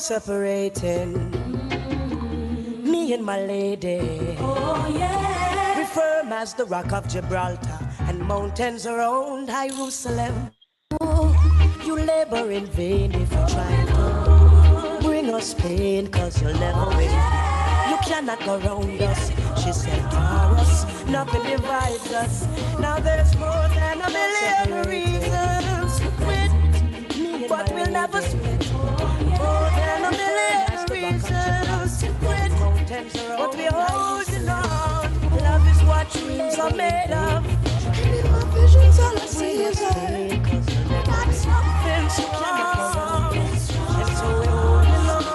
separating me and my lady. Oh yeah. We firm as the rock of Gibraltar and mountains around Jerusalem. Oh, you labor in vain if you try to bring us pain, cause you'll never win. You cannot go round us. She said, Taurus, nothing divides us. Now there's more than a million reasons to quit, but we'll never split. More than a million reasons to quit, but we're holding on. Love is what dreams are made of. And in my visions all I see is her. Got something strong, and so we're holding on.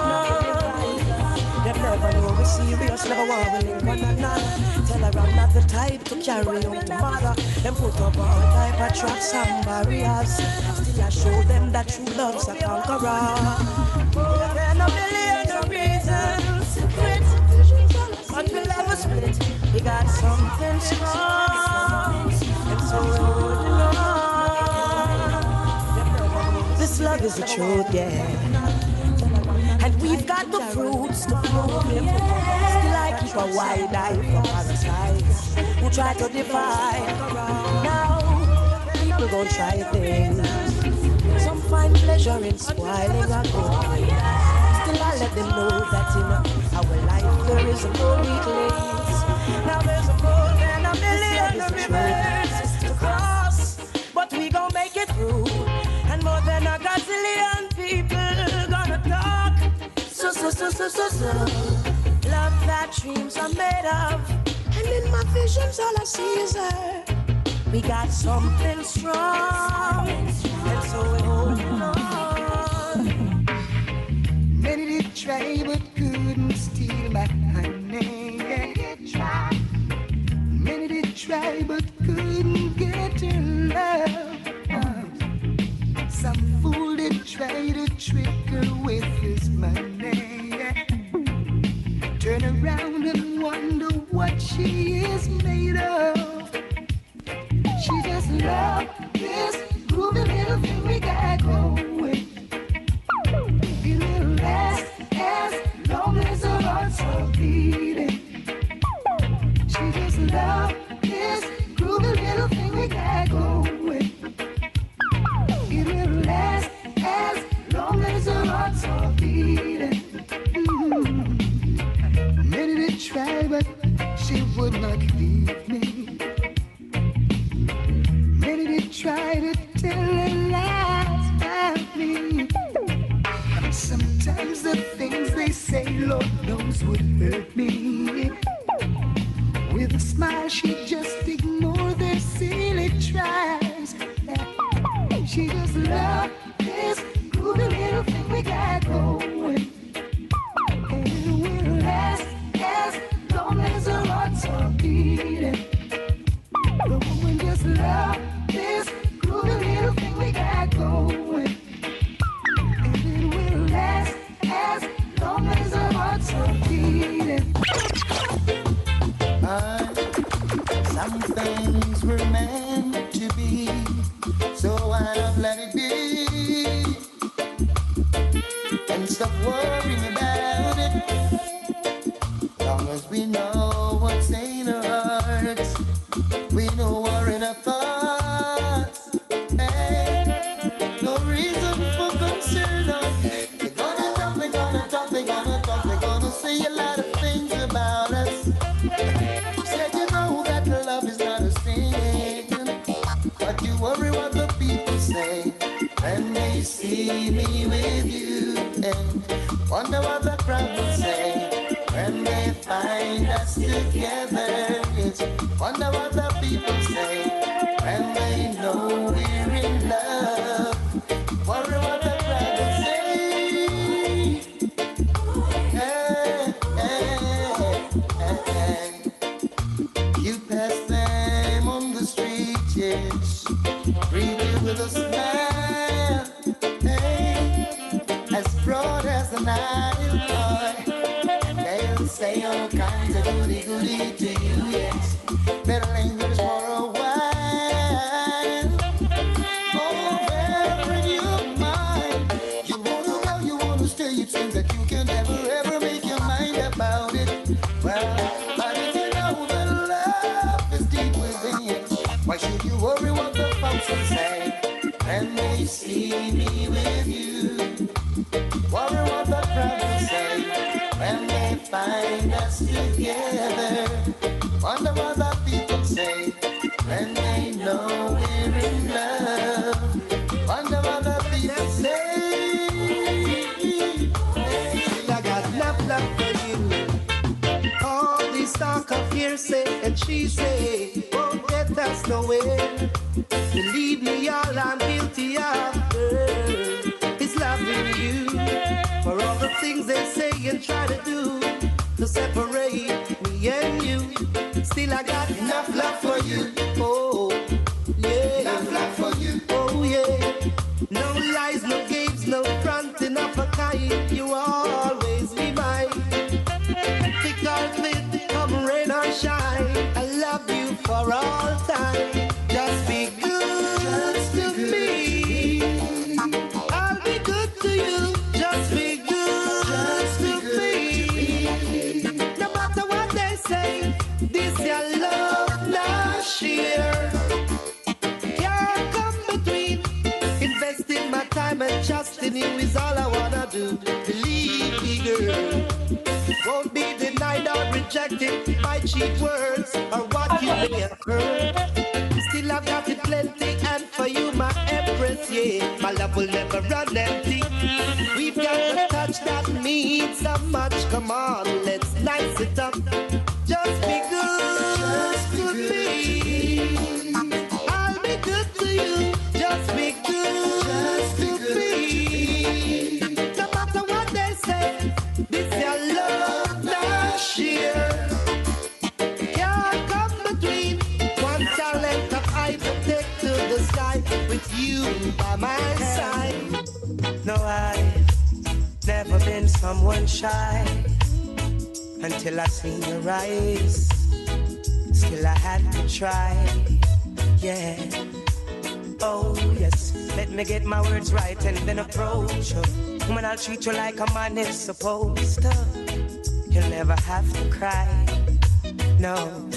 They never know we're serious, never want to link one another. Tell her I'm not the type to carry on to mother. Them put up all type of traps and barriers. Still I show them that true love's a conqueror. More than a million reasons to quit, but we'll never split. We got something strong, and so we're holding on. This love is the truth, yeah. And we've got the fruits to prove it. Still I keep a wide eye for parasites who try to divide. Now, people gon' try things. Some find pleasure in spoiling our good. Still I let them know that in our life there is no weaklings. Now there's more than a million rivers to cross, but we gon' make it through. And more than a gazillion people gonna talk. So love that dreams are made of. And in my visions all I see is her. We got something strong, and so we're holding on. Many did try but couldn't steal my honey. Many did try. Many did try but couldn't get her love. Some fool did try to trick her with his money. Turn around and wonder what she is made of. She just loves this groovy little thing we got going. It will last as long as her heart's are beating. She just loves this groovy little thing we got going. It will last as long as her heart's are beating. Many did try, but she would not leave me. Many did try to tell her lies about me. Sometimes the things they say, Lord knows, would hurt me. With a smile, she just ignored their silly tries. She just loved this groovy little thing we got going. And it will last as long as her heart's are beating. The woman just loved this groovy little thing we got going. And it will last as long as her heart's are beating. Some things were meant to be, so why not let it be? And stop worrying about it. Long as we know what's in our hearts, we know we're in our thoughts. Hey, no reason for concern. They're gonna talk, they're gonna talk, they're gonna talk, they're gonna say a lot of things about us. Said you know that love is not a sin, but you worry what the people say when they see me with you, and wonder what the crowd will say when they find us together. Yes, wonder what the people say when they know we're in love. Worry what the crowd will say. Hey, hey, hey. You pass them on the street, yes, greet you with a smile. Hey, as broad as the Nile, boy, and they'll say all kinds of goody to you, yes. Better linger for a while. Oh, wherever in your mind, you wanna go, you wanna stay, you think that Well, but if you know that love is deep within you, why should you worry what the folks will say when they see me with you? Worry what the crowd will say when they find us together. Wonder what the people say when they know we're in love. Wonder what the people say. I got enough love for you. All this talk of hearsay and she say won't get us nowhere. Believe me, all I'm guilty of, girl, is loving you. For all the things they say and try to do to separate me and you, still I got enough love for you. Oh, yeah. Enough love for you. Oh, yeah. No lies, no games, no fronting of a kind. You always be mine. Thick or thin, come rain or shine, I love you for all time. Just be good to me. I'll be good to you. Just be good to me. No matter what they say, this your love now share. Can't come between. Investing my time and trust in you is all I wanna do. Believe me, girl. Won't be denied or rejected by cheap words or what you may have heard. Still I've got it plenty, and for you my empress, yeah, my love will never run empty. We've got a touch that means so much. Come on, let's nice it up. Just be good to me. I'll be good to you. Just be good to me. No matter what they say, this your love now share. Can't come between. One talent of I will take to the sky with you by my side. No, I've never been someone shy until I seen your eyes. Still I had to try, yeah. Oh yes, let me get my words right and then approach you. Woman, I'll treat you like a man is supposed to. You'll never have to cry, no.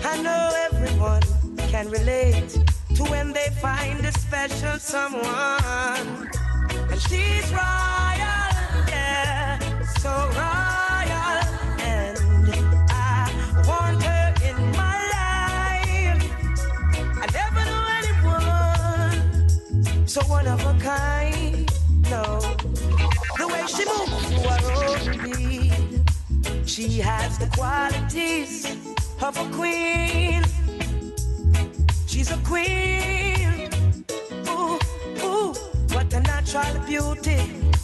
I know everyone can relate to when they find a special someone. And she's royal, yeah, so royal. And I want her in my life. I never knew anyone so one of a kind, no. The way she moves to her own beat, she has the qualities of a queen. She's a queen. Ooh, ooh, what a natural beauty.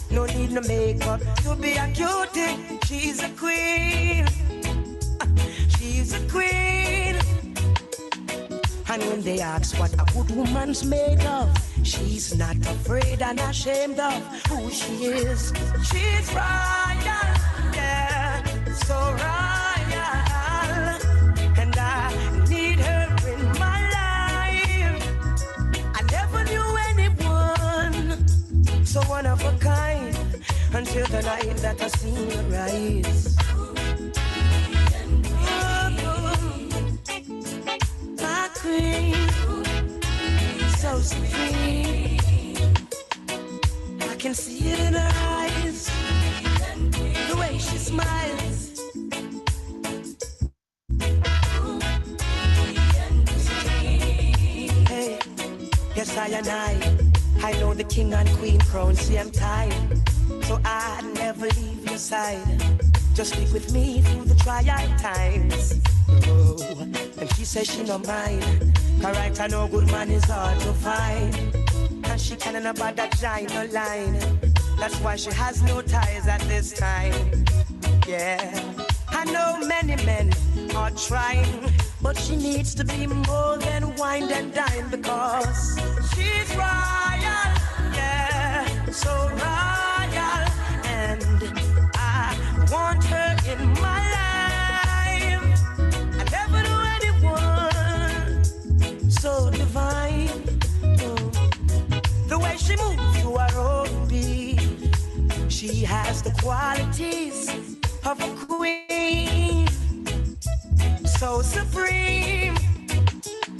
No need no makeup to be a cutie. She's a queen. She's a queen. And when they ask what a good woman's made of, she's not afraid and ashamed of who she is. She's royal, yeah, so royal. And I need her in my life. I never knew anyone so one of a kind until the night that I seen her rise. My queen, so supreme. I can see it in her eyes, the way she smiles. Hey, yes I know the king and queen crown, see I'm tired, so I'd never leave your side. Just stick with me through the trial times. Oh, and she says she no mind. Correct, I know good man is hard to find. And she can't about that giant no line. That's why she has no ties at this time. Yeah, I know many men are trying, but she needs to be more than wine and dine, because she's royal, yeah, so royal. And I want her in my life. I never knew anyone so divine. The way she moves to her own beat, she has the qualities of a queen. so supreme.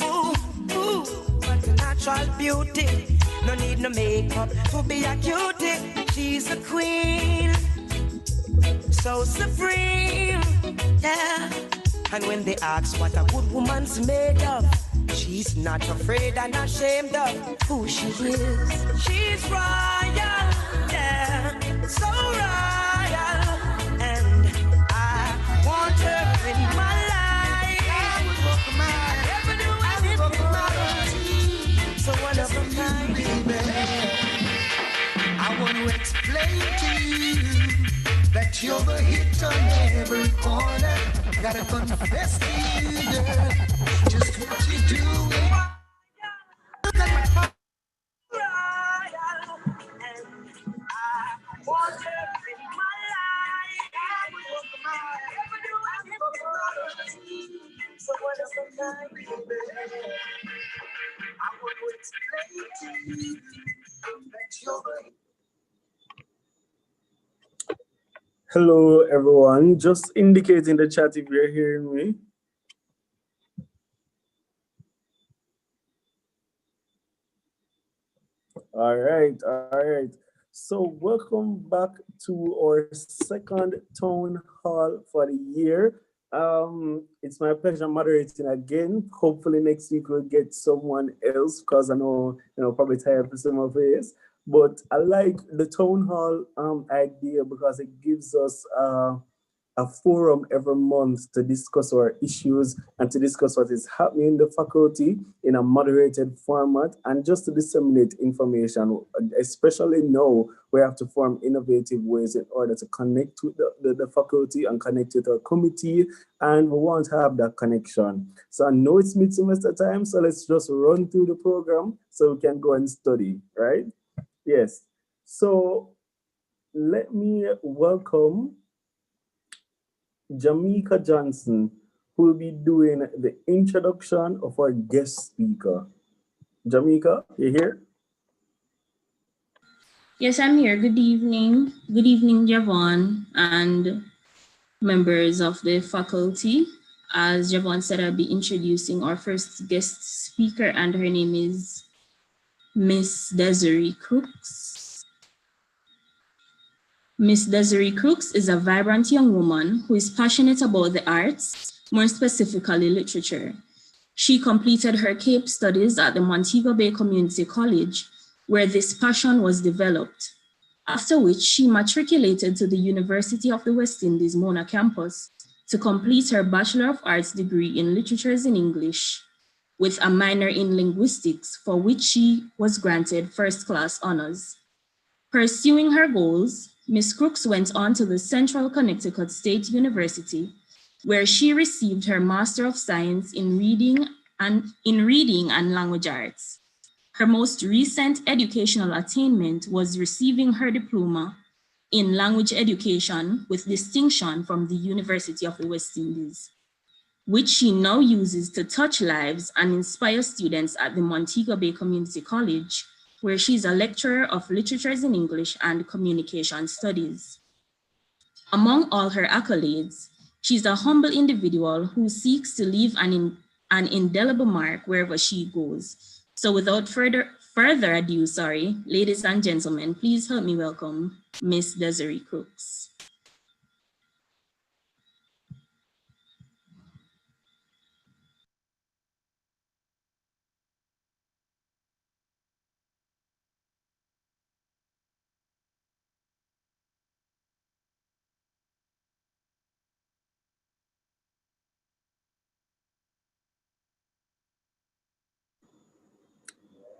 Ooh, ooh, what a natural beauty. No need no makeup to be a cutie. She's a queen, so supreme, yeah. And when they ask what a good woman's made of, she's not afraid and ashamed of who she is. She's royal, yeah, so royal. And I want her in my life. I would walk a mile, never do anything. So one of a kind, baby. I want to explain to you that you're the hit on every corner. Gotta confess to you, girl, just what you do. So what is the time? I want to explain to you that you're the Hello, everyone. Just indicate in the chat if you're hearing me. All right. So welcome back to our second town hall for the year. It's my pleasure moderating again. Hopefully next week we'll get someone else because I know, probably tired for some of this. But I like the town hall idea because it gives us a forum every month to discuss our issues and to discuss what is happening in the faculty in a moderated format and just to disseminate information, especially now we have to form innovative ways in order to connect with the faculty and connect with our committee, and we want to have that connection. So I know it's mid-semester time, so let's just run through the program so we can go and study, right? Yes. So let me welcome Jamaica Johnson, who will be doing the introduction of our guest speaker. Jamaica, you here? Yes, I'm here. Good evening. Good evening, Javon and members of the faculty. As Javon said, I'll be introducing our first guest speaker, and her name is Miss Desiree Crooks. Miss Desiree Crooks is a vibrant young woman who is passionate about the arts, more specifically literature. She completed her CAPE studies at the Montego Bay Community College, where this passion was developed, after which she matriculated to the University of the West Indies Mona campus to complete her Bachelor of Arts degree in Literatures in English with a minor in linguistics, for which she was granted first-class honors. Pursuing her goals, Ms. Crooks went on to the Central Connecticut State University, where she received her Master of Science in Reading and Language Arts. Her most recent educational attainment was receiving her diploma in language education with distinction from the University of the West Indies, which she now uses to touch lives and inspire students at the Montego Bay Community College, where she's a lecturer of Literatures in English and Communication Studies. Among all her accolades, she's a humble individual who seeks to leave an indelible mark wherever she goes. So without further ado, ladies and gentlemen, please help me welcome Miss Desiree Crooks.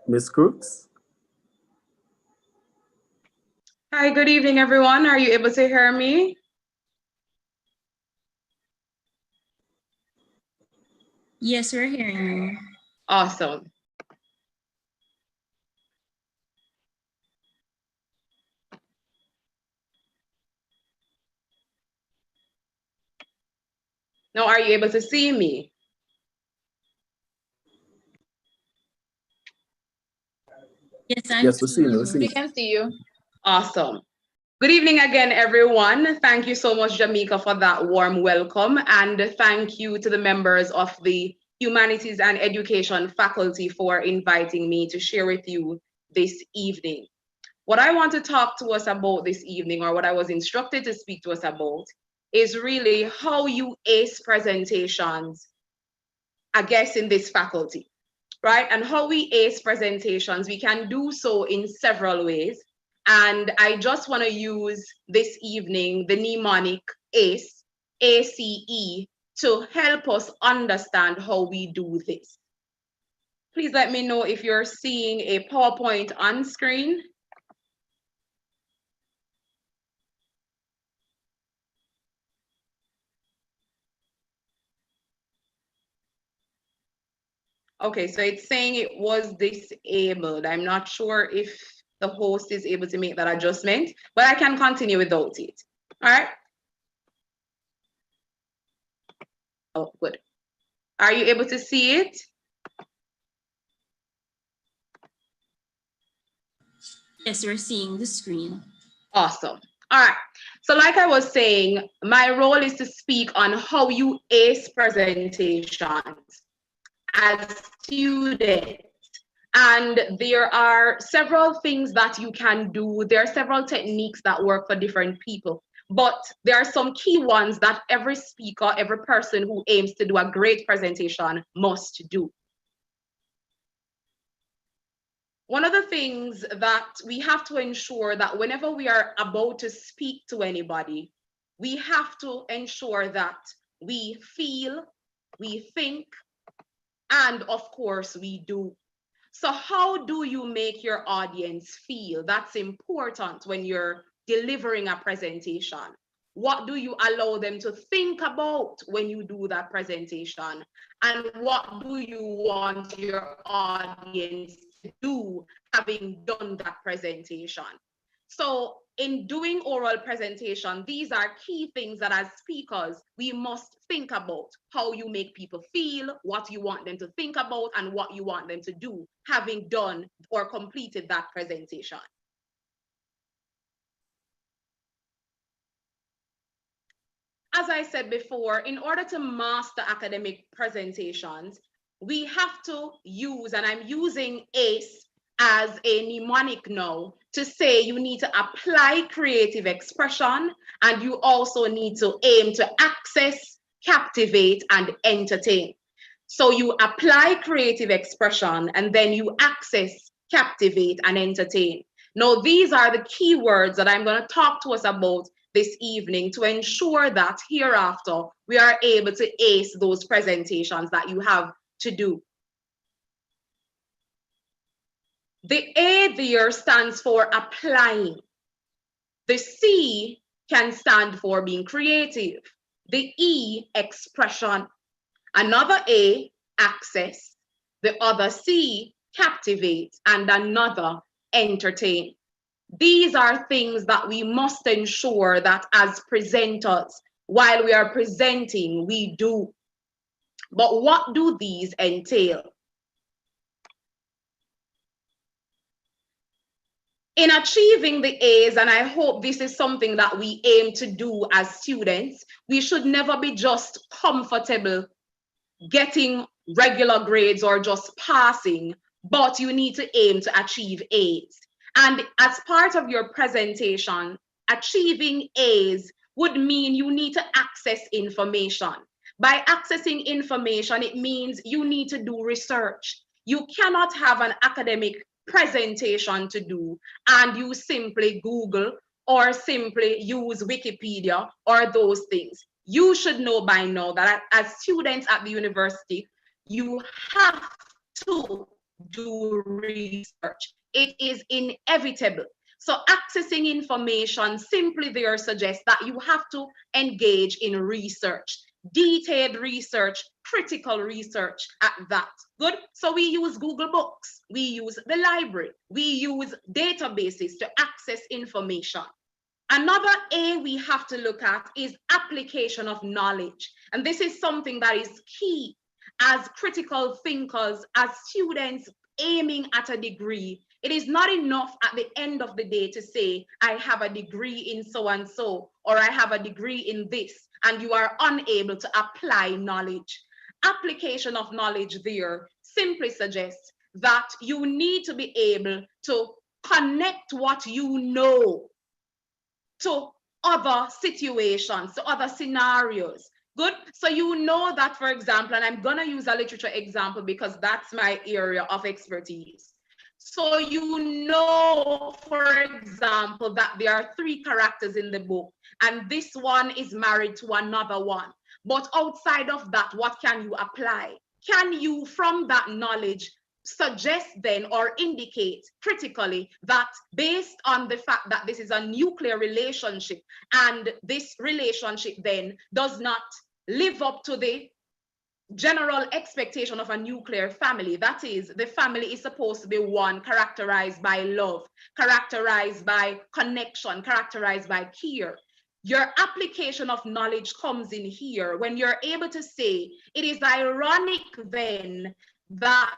Miss Crooks? Hi, good evening, everyone. Are you able to hear me? Yes, we're hearing you. Awesome. Now, are you able to see me? Yes, Yes, we see you. We can see you. Awesome. Good evening again, everyone. Thank you so much, Jamaica, for that warm welcome. And thank you to the members of the Humanities and Education faculty for inviting me to share with you this evening. What I want to talk to us about this evening, or what I was instructed to speak to us about, is really how you ace presentations, I guess, in this faculty, right? And how we ace presentations, we can do so in several ways. And I just want to use this evening the mnemonic ACE, ACE, to help us understand how we do this. Please let me know if you're seeing a PowerPoint on screen. Okay, so it's saying it was disabled. I'm not sure if the host is able to make that adjustment, but I can continue without it. All right. Oh, good. Are you able to see it? Yes, we're seeing the screen. Awesome. All right. So like I was saying, my role is to speak on how you ace presentations as students. And there are several things that you can do. There are several techniques that work for different people. But there are some key ones that every speaker, every person who aims to do a great presentation must do. One of the things that we have to ensure that whenever we are about to speak to anybody, we have to ensure that we feel, we think, and of course we do. So how do you make your audience feel? That's important when you're delivering a presentation. What do you allow them to think about when you do that presentation? And what do you want your audience to do having done that presentation? So in doing oral presentation, these are key things that as speakers, we must think about: how you make people feel, what you want them to think about, and what you want them to do having done or completed that presentation. As I said before, in order to master academic presentations, we have to use, and I'm using ACE as a mnemonic now, to say you need to apply creative expression, and you also need to aim to access, captivate, and entertain. So you apply creative expression, and then you access, captivate, and entertain. Now, these are the key words that I'm going to talk to us about this evening to ensure that hereafter we are able to ace those presentations that you have to do. The A there stands for applying. The C can stand for being creative. The E, expression. Another A, access. The other C, captivate. And another, entertain. These are things that we must ensure that as presenters, while we are presenting, we do. But what do these entail? In achieving the A's, and I hope this is something that we aim to do as students, we should never be just comfortable getting regular grades or just passing, but you need to aim to achieve A's. And as part of your presentation, achieving A's would mean you need to access information. By accessing information, it means you need to do research. You cannot have an academic presentation to do and you simply Google or simply use Wikipedia or those things. You should know by now that as students at the university, you have to do research. It is inevitable. So accessing information simply there suggests that you have to engage in research, detailed research, critical research at that. Good. So we use Google Books, we use the library, we use databases to access information. Another A we have to look at is application of knowledge. And this is something that is key as critical thinkers, as students aiming at a degree. It is not enough at the end of the day to say, I have a degree in so and so, or I have a degree in this, and you are unable to apply knowledge. Application of knowledge there simply suggests that you need to be able to connect what you know to other situations, to other scenarios. Good. So you know that, for example, and I'm going to use a literature example because that's my area of expertise. So you know, for example, that there are three characters in the book, and this one is married to another one. But outside of that, what can you apply? Can you, from that knowledge, suggest then or indicate critically that based on the fact that this is a nuclear relationship and this relationship then does not live up to the general expectation of a nuclear family, that is, the family is supposed to be one characterized by love, characterized by connection, characterized by care. Your application of knowledge comes in here when you're able to say it is ironic then that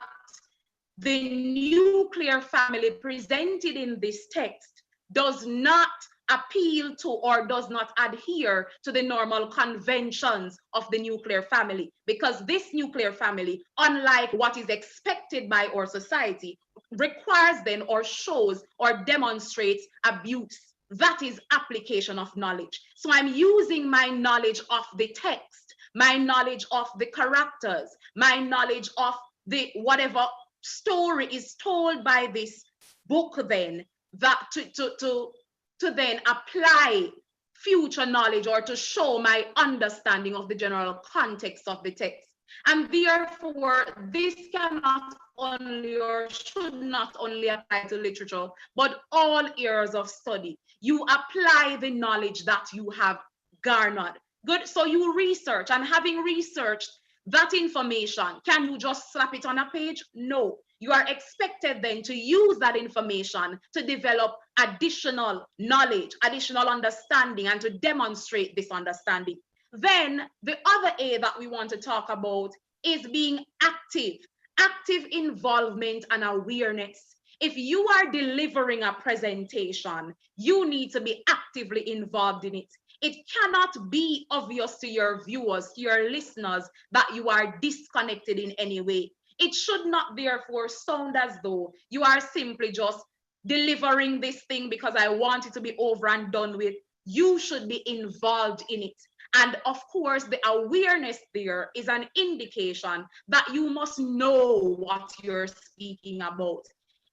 the nuclear family presented in this text does not appeal to or does not adhere to the normal conventions of the nuclear family, because this nuclear family, unlike what is expected by our society, requires then or shows or demonstrates abuse. That is application of knowledge. So I'm using my knowledge of the text, my knowledge of the characters, my knowledge of the whatever story is told by this book then, that to then apply future knowledge or to show my understanding of the general context of the text. And therefore, this cannot only or should not only apply to literature, but all areas of study. You apply the knowledge that you have garnered. Good. So you research, and having researched that information, can you just slap it on a page? No. You are expected then to use that information to develop additional knowledge, additional understanding, and to demonstrate this understanding. Then the other A that we want to talk about is being active, active involvement and awareness. If you are delivering a presentation, you need to be actively involved in it. It cannot be obvious to your viewers, to your listeners, that you are disconnected in any way. It should not therefore sound as though you are simply just delivering this thing because I want it to be over and done with. You should be involved in it. And of course, the awareness there is an indication that you must know what you're speaking about.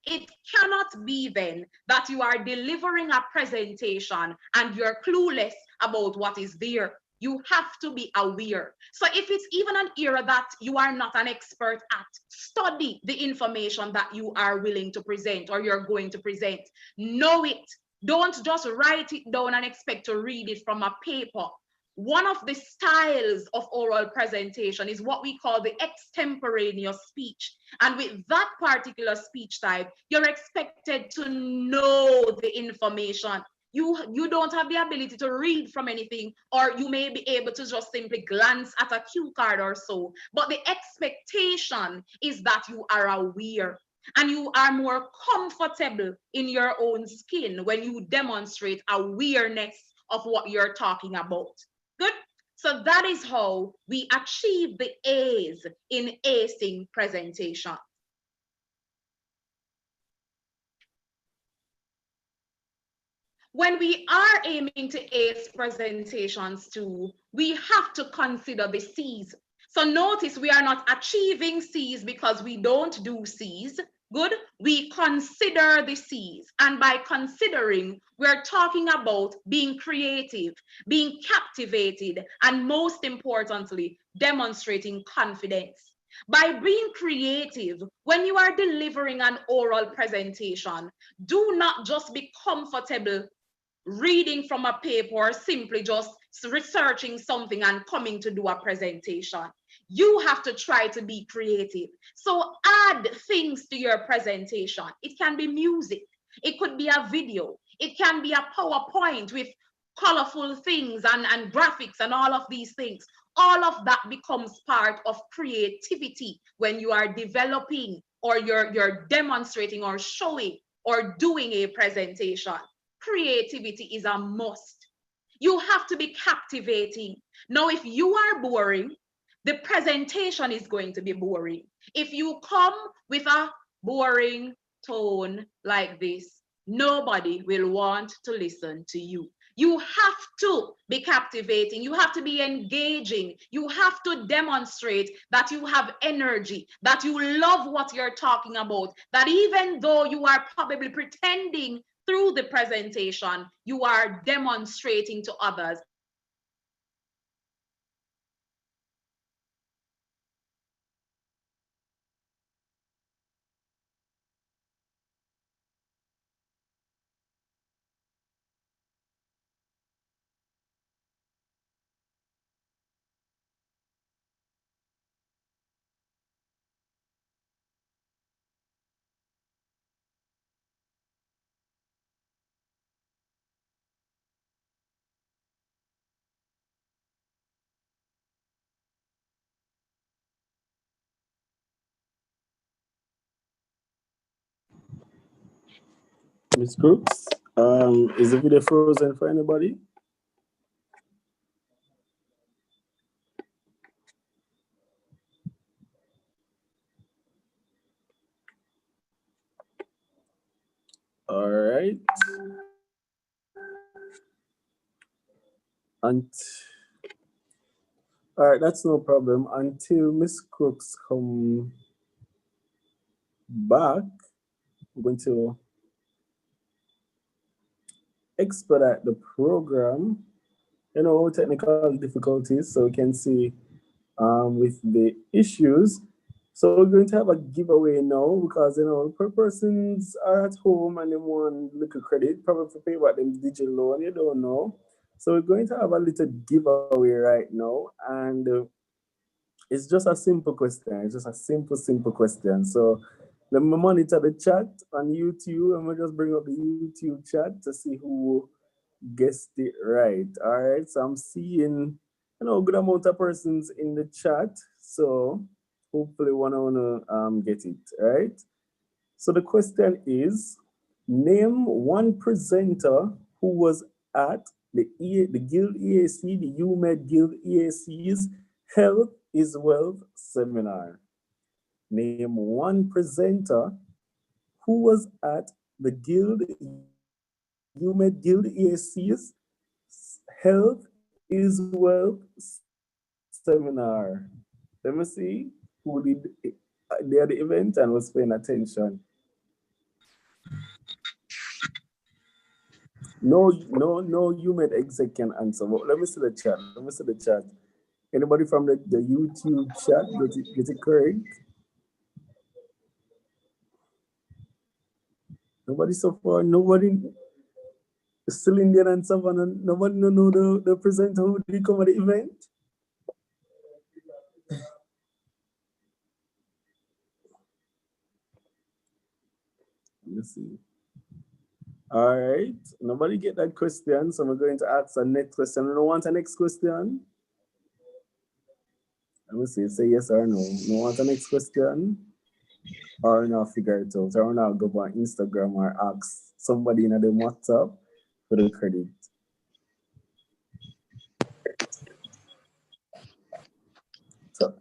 It cannot be then that you are delivering a presentation and you're clueless about what is there. You have to be aware. So if it's even an area that you are not an expert at, study the information that you are willing to present or you're going to present. Know it. Don't just write it down and expect to read it from a paper. One of the styles of oral presentation is what we call the extemporaneous speech. And with that particular speech type, you're expected to know the information. You don't have the ability to read from anything, or you may be able to just simply glance at a cue card or so. But the expectation is that you are aware and you are more comfortable in your own skin when you demonstrate awareness of what you're talking about. Good. So that is how we achieve the A's in acing presentation. When we are aiming to ace presentations too, we have to consider the C's. So notice we are not achieving C's because we don't do C's. Good. We consider the C's. And by considering, we're talking about being creative, being captivated, and most importantly, demonstrating confidence. By being creative, when you are delivering an oral presentation, do not just be comfortable reading from a paper or simply just researching something and coming to do a presentation. You have to try to be creative. So add things to your presentation. It can be music. It could be a video. It can be a PowerPoint with colorful things and graphics and all of these things. All of that becomes part of creativity when you are developing or you're demonstrating or showing or doing a presentation, creativity is a must. You have to be captivating. Now, if you are boring, the presentation is going to be boring. If you come with a boring tone like this, nobody will want to listen to you. You have to be captivating. You have to be engaging. You have to demonstrate that you have energy, that you love what you're talking about, that even though you are probably pretending through the presentation, you are demonstrating to others that you have energy, that you have capacity, that you have capability, that you have ability to demonstrate that you are capable of presenting information effectively. Miss Crooks, is the video frozen for anybody? All right. And all right, that's no problem until Miss Crooks come back. We're going to expedite the program. Technical difficulties, so we can see with the issues. So we're going to have a giveaway now because persons are at home and they want little credit, probably for pay back them digital loan, you don't know. So we're going to have a little giveaway right now, and it's just a simple question. It's just a simple question. So let me monitor the chat on YouTube, and we'll just bring up the YouTube chat to see who guessed it right. All right. So I'm seeing, a good amount of persons in the chat. So hopefully wanna get it. All right. So the question is, name one presenter who was at the Guild EAC, the UMed Guild EAC's Health is Wealth seminar. Name one presenter who was at the Guild UMed Guild EAC's Health is Wealth seminar. Let me see who did they had the event and was paying attention. No, UMed exec can answer. But let me see the chat. Let me see the chat. Anybody from the YouTube chat get it correct? Nobody so far. Nobody still Indian and Savannah. Nobody know the presenter who did come at the event. Let me see. All right. Nobody get that question, so I'm going to ask the next question. No want the next question? Let me see. Say yes or no. No want the next question? Or now figure it out. Or now go on Instagram or ask somebody in the WhatsApp for the credit. So,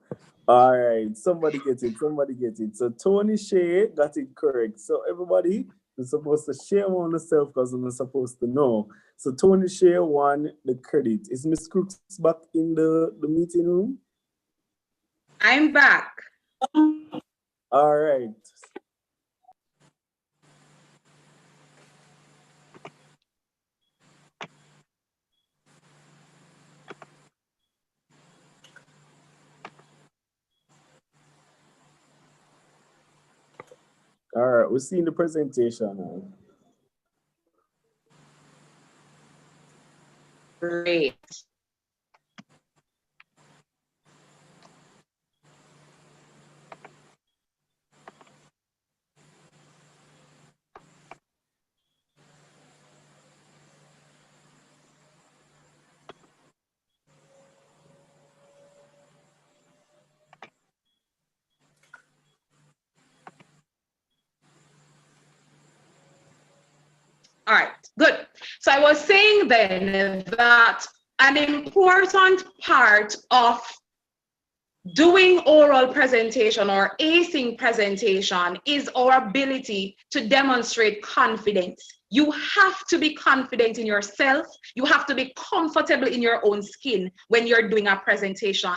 all right, somebody get it. Somebody get it. So Tony Shea got it correct. So everybody is supposed to share on yourself because I'm supposed to know. So Tony Shea won the credit. Is Miss Crooks back in the meeting room? I'm back. All right. All right, we're seeing the presentation now. Great. All right, good. So I was saying then that an important part of doing oral presentation or acing presentation is our ability to demonstrate confidence. You have to be confident in yourself. You have to be comfortable in your own skin when you're doing a presentation.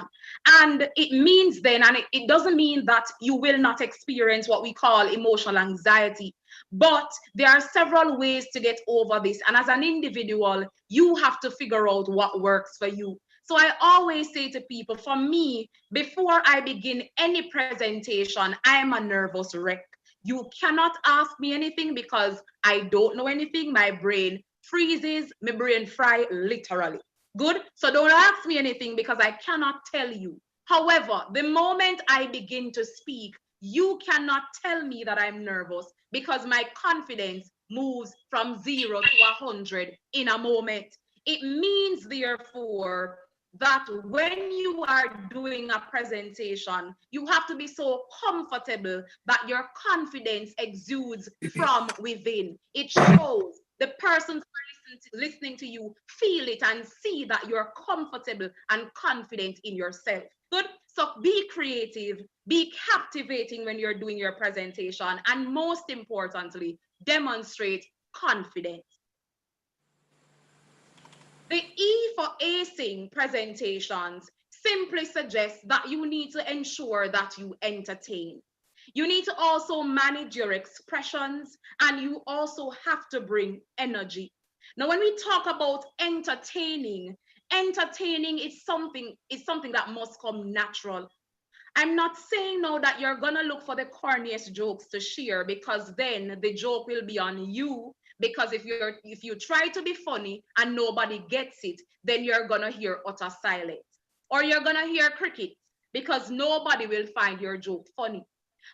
And it means then, and it doesn't mean that you will not experience what we call emotional anxiety, but there are several ways to get over this. And as an individual, you have to figure out what works for you. So I always say to people, for me, before I begin any presentation, I am a nervous wreck. You cannot ask me anything because I don't know anything. My brain freezes, my brain fry literally. Good? So don't ask me anything because I cannot tell you. However, the moment I begin to speak, you cannot tell me that I'm nervous because my confidence moves from 0 to 100 in a moment. It means, therefore, that when you are doing a presentation, you have to be so comfortable that your confidence exudes from within. It shows the persons who are listening to you feel it and see that you're comfortable and confident in yourself. Good? So be creative, be captivating when you're doing your presentation, and most importantly, demonstrate confidence. The E for acing presentations simply suggests that you need to ensure that you entertain. You need to also manage your expressions, and you also have to bring energy. Now, when we talk about entertaining is something that must come natural. I'm not saying now that you're gonna look for the corniest jokes to share, because then the joke will be on you. Because if you try to be funny and nobody gets it, then you're gonna hear utter silence, or you're gonna hear crickets, because nobody will find your joke funny.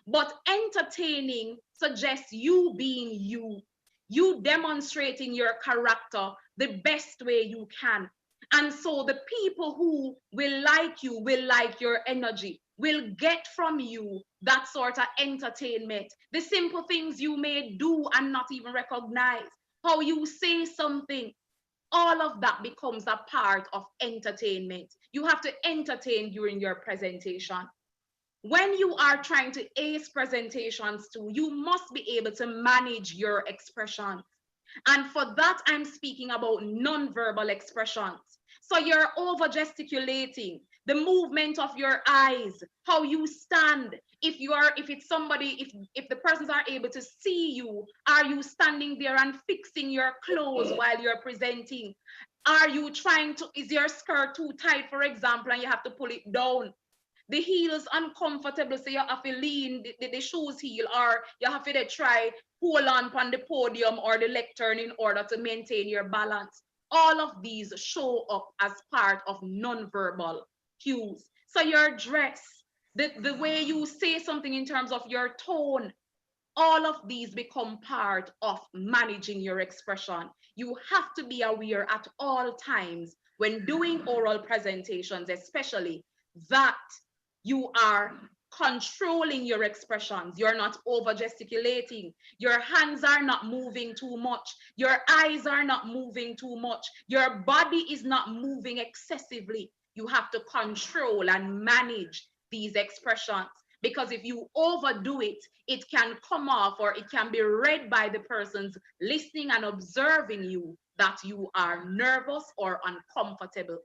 But entertaining suggests you being you demonstrating your character the best way you can. And so the people who will like you will like your energy, will get from you that sort of entertainment. The simple things you may do and not even recognize, how you say something, all of that becomes a part of entertainment. You have to entertain during your presentation. When you are trying to ace presentations too, you must be able to manage your expressions. And for that, I'm speaking about non-verbal expressions. So you're over gesticulating, the movement of your eyes, how you stand. If the persons are able to see you, are you standing there and fixing your clothes while you're presenting? Is your skirt too tight, for example, and you have to pull it down? The heels uncomfortable, so you have to lean the shoes heel, or you have to try hold on the podium or the lectern in order to maintain your balance. All of these show up as part of nonverbal cues. So your dress, the way you say something in terms of your tone, all of these become part of managing your expression. You have to be aware at all times when doing oral presentations, especially, that you are controlling your expressions. You're not over gesticulating. Your hands are not moving too much. Your eyes are not moving too much. Your body is not moving excessively. You have to control and manage these expressions, because if you overdo it, it can come off, or it can be read by the persons listening and observing you that you are nervous or uncomfortable.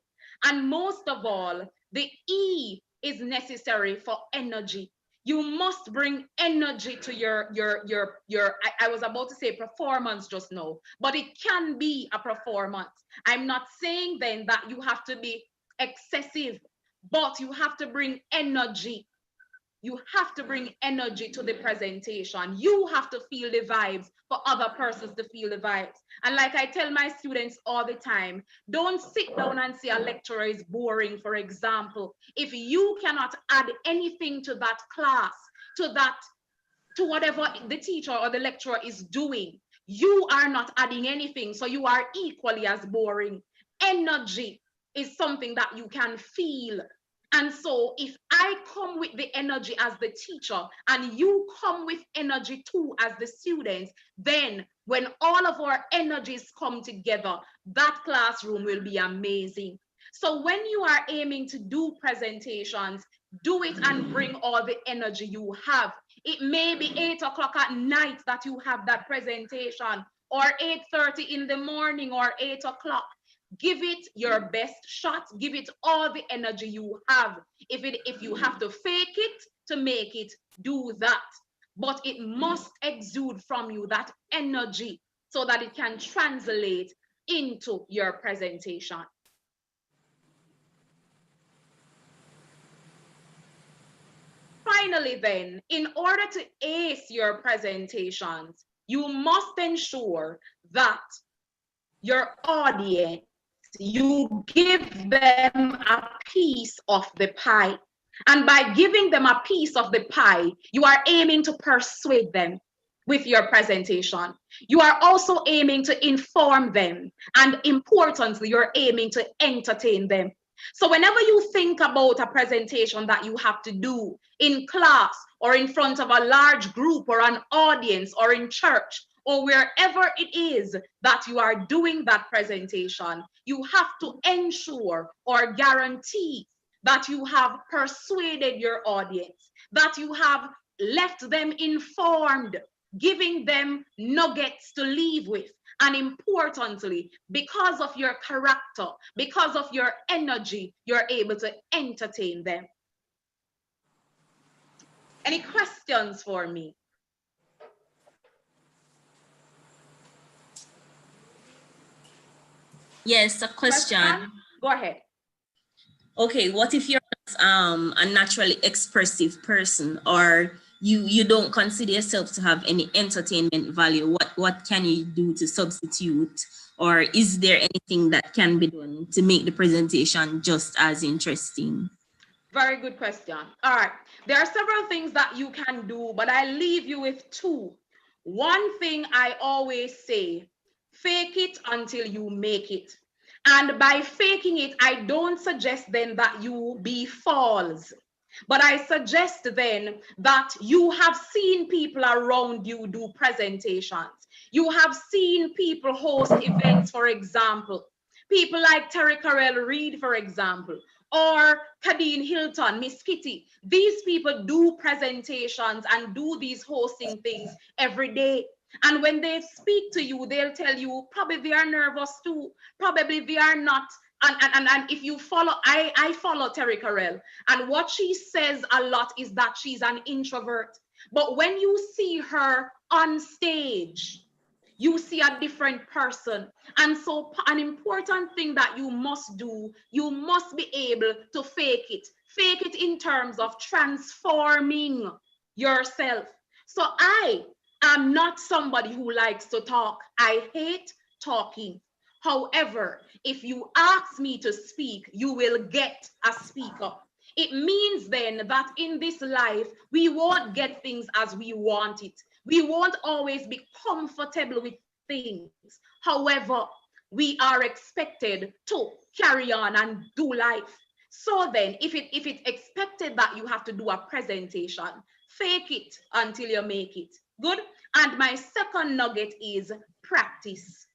And most of all, the E is necessary for energy. You must bring energy to your I was about to say performance just now, but it can be a performance. I'm not saying then that you have to be excessive, but you have to bring energy. You have to bring energy to the presentation. You have to feel the vibes for other persons to feel the vibes. And like I tell my students all the time, don't sit down and say a lecturer is boring, for example. If you cannot add anything to that class, to whatever the teacher or the lecturer is doing, you are not adding anything. So you are equally as boring. Energy is something that you can feel. And so if I come with the energy as the teacher and you come with energy too as the students, then when all of our energies come together, that classroom will be amazing. So when you are aiming to do presentations, do it and bring all the energy you have. It may be 8 o'clock at night that you have that presentation, or 8:30 in the morning, or 8 o'clock. Give it your best shot. Give it all the energy you have. If you have to fake it to make it, do that. But it must exude from you, that energy, so that it can translate into your presentation. Finally, then, in order to ace your presentations, you must ensure that your audience, you give them a piece of the pie. And by giving them a piece of the pie, you are aiming to persuade them with your presentation. You are also aiming to inform them. And importantly, you're aiming to entertain them. So whenever you think about a presentation that you have to do in class or in front of a large group or an audience or in church, or wherever it is that you are doing that presentation, you have to ensure or guarantee that you have persuaded your audience, that you have left them informed, giving them nuggets to leave with. And importantly, because of your character, because of your energy, you're able to entertain them. Any questions for me? Yes, a question. Go ahead. Okay, what if you're a naturally expressive person, or you don't consider yourself to have any entertainment value? What can you do to substitute, or is there anything that can be done to make the presentation just as interesting? Very good question. All right, there are several things that you can do, but I leave you with two. One thing I always say: fake it until you make it. And by faking it, I don't suggest then that you be false, but I suggest then that you have seen people around you do presentations. You have seen people host events, for example. People like Terry Carell Reed, for example, or Kadeen Hilton, Miss Kitty. These people do presentations and do these hosting things every day. And when they speak to you, they'll tell you probably they are nervous too. Probably they are not. And if you follow, I follow Terry Carell, and what she says a lot is that she's an introvert. But when you see her on stage, you see a different person. And so an important thing that you must do, you must be able to fake it. Fake it in terms of transforming yourself. So I am not somebody who likes to talk. I hate talking. However, if you ask me to speak, you will get a speaker. It means then that in this life, we won't get things as we want it. We won't always be comfortable with things. However, we are expected to carry on and do life. So then, if it's expected that you have to do a presentation, fake it until you make it. Good? And my second nugget is practice.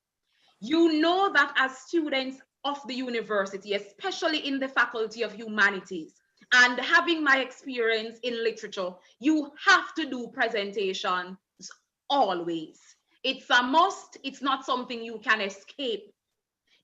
You know that as students of the university, especially in the Faculty of Humanities, and having my experience in literature, you have to do presentations always. It's a must. It's not something you can escape.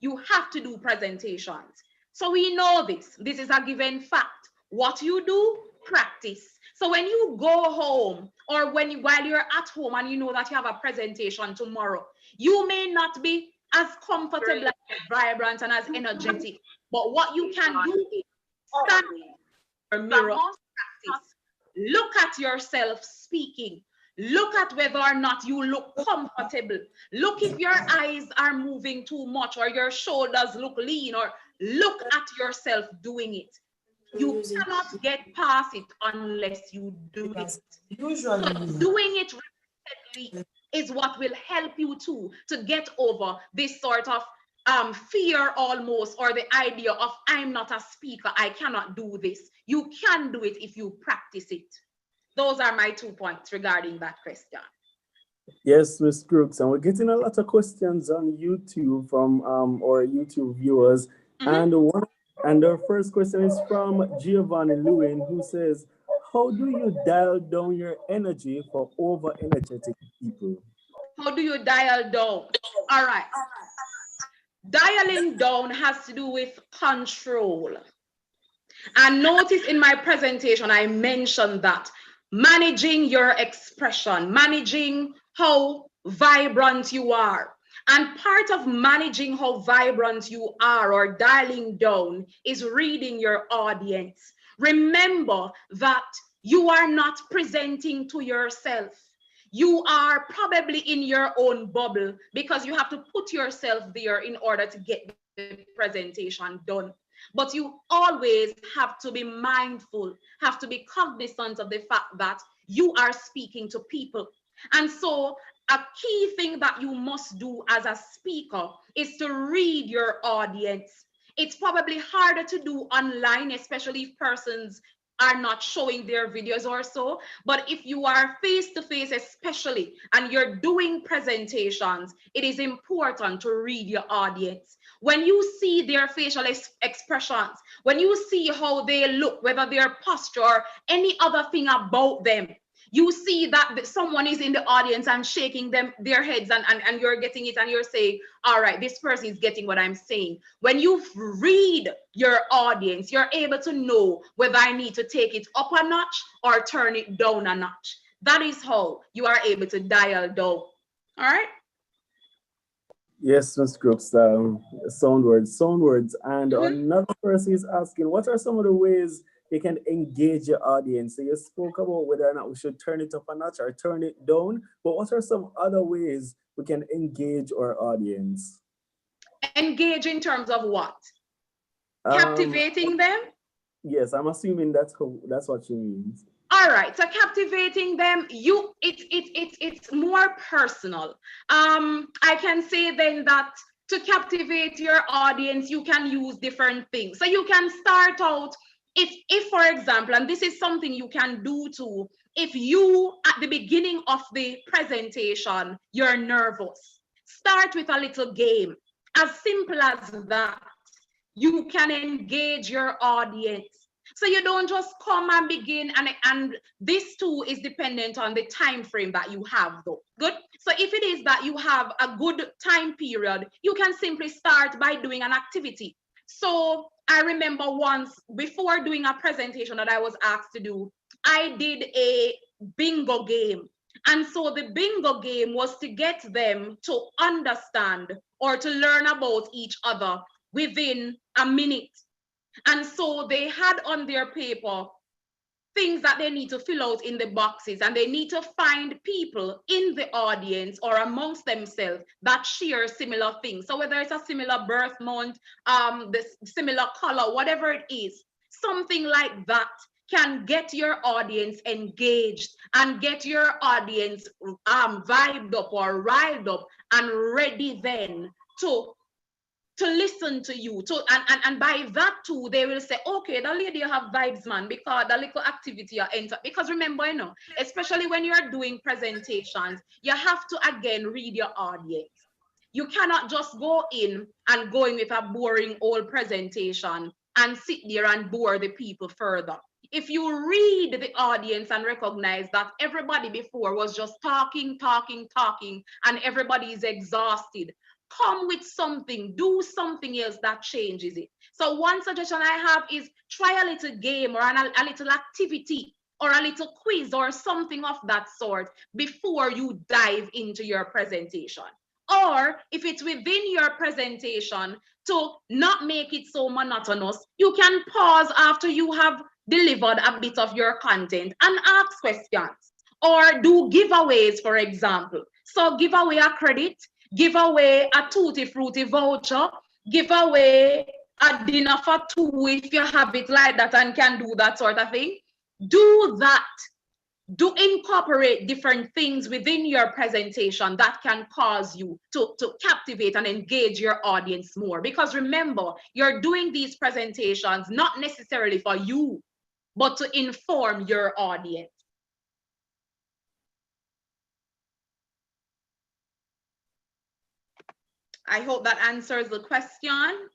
You have to do presentations. So we know this. This is a given fact. What you do, practice. So when you go home, or while you're at home and you know that you have a presentation tomorrow, you may not be as comfortable, as vibrant, and as energetic. But what you can do is stand in your mirror, practice. Look at yourself speaking. Look at whether or not you look comfortable. Look if your eyes are moving too much, or your shoulders look lean, or look at yourself doing it. You cannot get past it unless you do it. Usually, so doing it repeatedly is what will help you to get over this sort of fear almost, or the idea of I'm not a speaker, I cannot do this. You can do it if you practice it. Those are my 2 points regarding that question. Yes, Ms. Crooks, and we're getting a lot of questions on YouTube from our YouTube viewers. And our first question is from Giovanni Lewin, who says, how do you dial down your energy for over energetic people? How do you dial down? All right. Dialing down has to do with control. And notice in my presentation, I mentioned that managing your expression, managing how vibrant you are. And part of managing how vibrant you are or dialing down is reading your audience. Remember that you are not presenting to yourself. You are probably in your own bubble because you have to put yourself there in order to get the presentation done. But you always have to be mindful, have to be cognizant of the fact that you are speaking to people. And so a key thing that you must do as a speaker is to read your audience. It's probably harder to do online, especially if persons are not showing their videos or so. But if you are face-to-face, especially, and you're doing presentations, it is important to read your audience. When you see their facial expressions, when you see how they look, whether their posture or any other thing about them, you see that someone is in the audience and shaking their heads and you're getting it and you're saying, all right, this person is getting what I'm saying. When you read your audience, you're able to know whether I need to take it up a notch or turn it down a notch. That is how you are able to dial down. All right? Yes, Ms. Crooks, sound words. And another person is asking, what are some of the ways you can engage your audience? So you spoke about whether or not we should turn it up a notch or turn it down, but what are some other ways we can engage our audience? Engage in terms of what? Captivating them? Yes, I'm assuming that's what she means. All right, so captivating them, it's more personal. I can say then that to captivate your audience, you can use different things. So you can start out, if for example, and this is something you can do too, if you at the beginning of the presentation you're nervous, start with a little game. As simple as that, you can engage your audience. So you don't just come and begin, and this too is dependent on the time frame that you have though. Good. So if it is that you have a good time period, you can simply start by doing an activity. So I remember once before doing a presentation that I was asked to do, I did a bingo game. And so the bingo game was to get them to understand or to learn about each other within a minute. And so they had on their paper things that they need to fill out in the boxes, and they need to find people in the audience or amongst themselves that share similar things. So whether it's a similar birth month, the similar color, whatever it is, something like that can get your audience engaged and get your audience vibed up or riled up and ready then to listen to you. And by that too, they will say, okay, the lady have vibes, man, because the little activity you enter. Because remember, especially when you're doing presentations, you have to again read your audience. You cannot just go in and go in with a boring old presentation and sit there and bore the people further. If you read the audience and recognize that everybody before was just talking, and everybody is exhausted, come with something, do something else that changes it. So one suggestion I have is try a little game or a little activity or a little quiz or something of that sort before you dive into your presentation. Or if it's within your presentation, to not make it so monotonous, you can pause after you have delivered a bit of your content and ask questions or do giveaways, for example. So give away a credit, give away a Tutti Frutti voucher, give away a dinner for two if you have it like that and can do that sort of thing. Do that do incorporate different things within your presentation that can cause you to captivate and engage your audience more. Because remember, you're doing these presentations not necessarily for you, but to inform your audience. I hope that answers the question.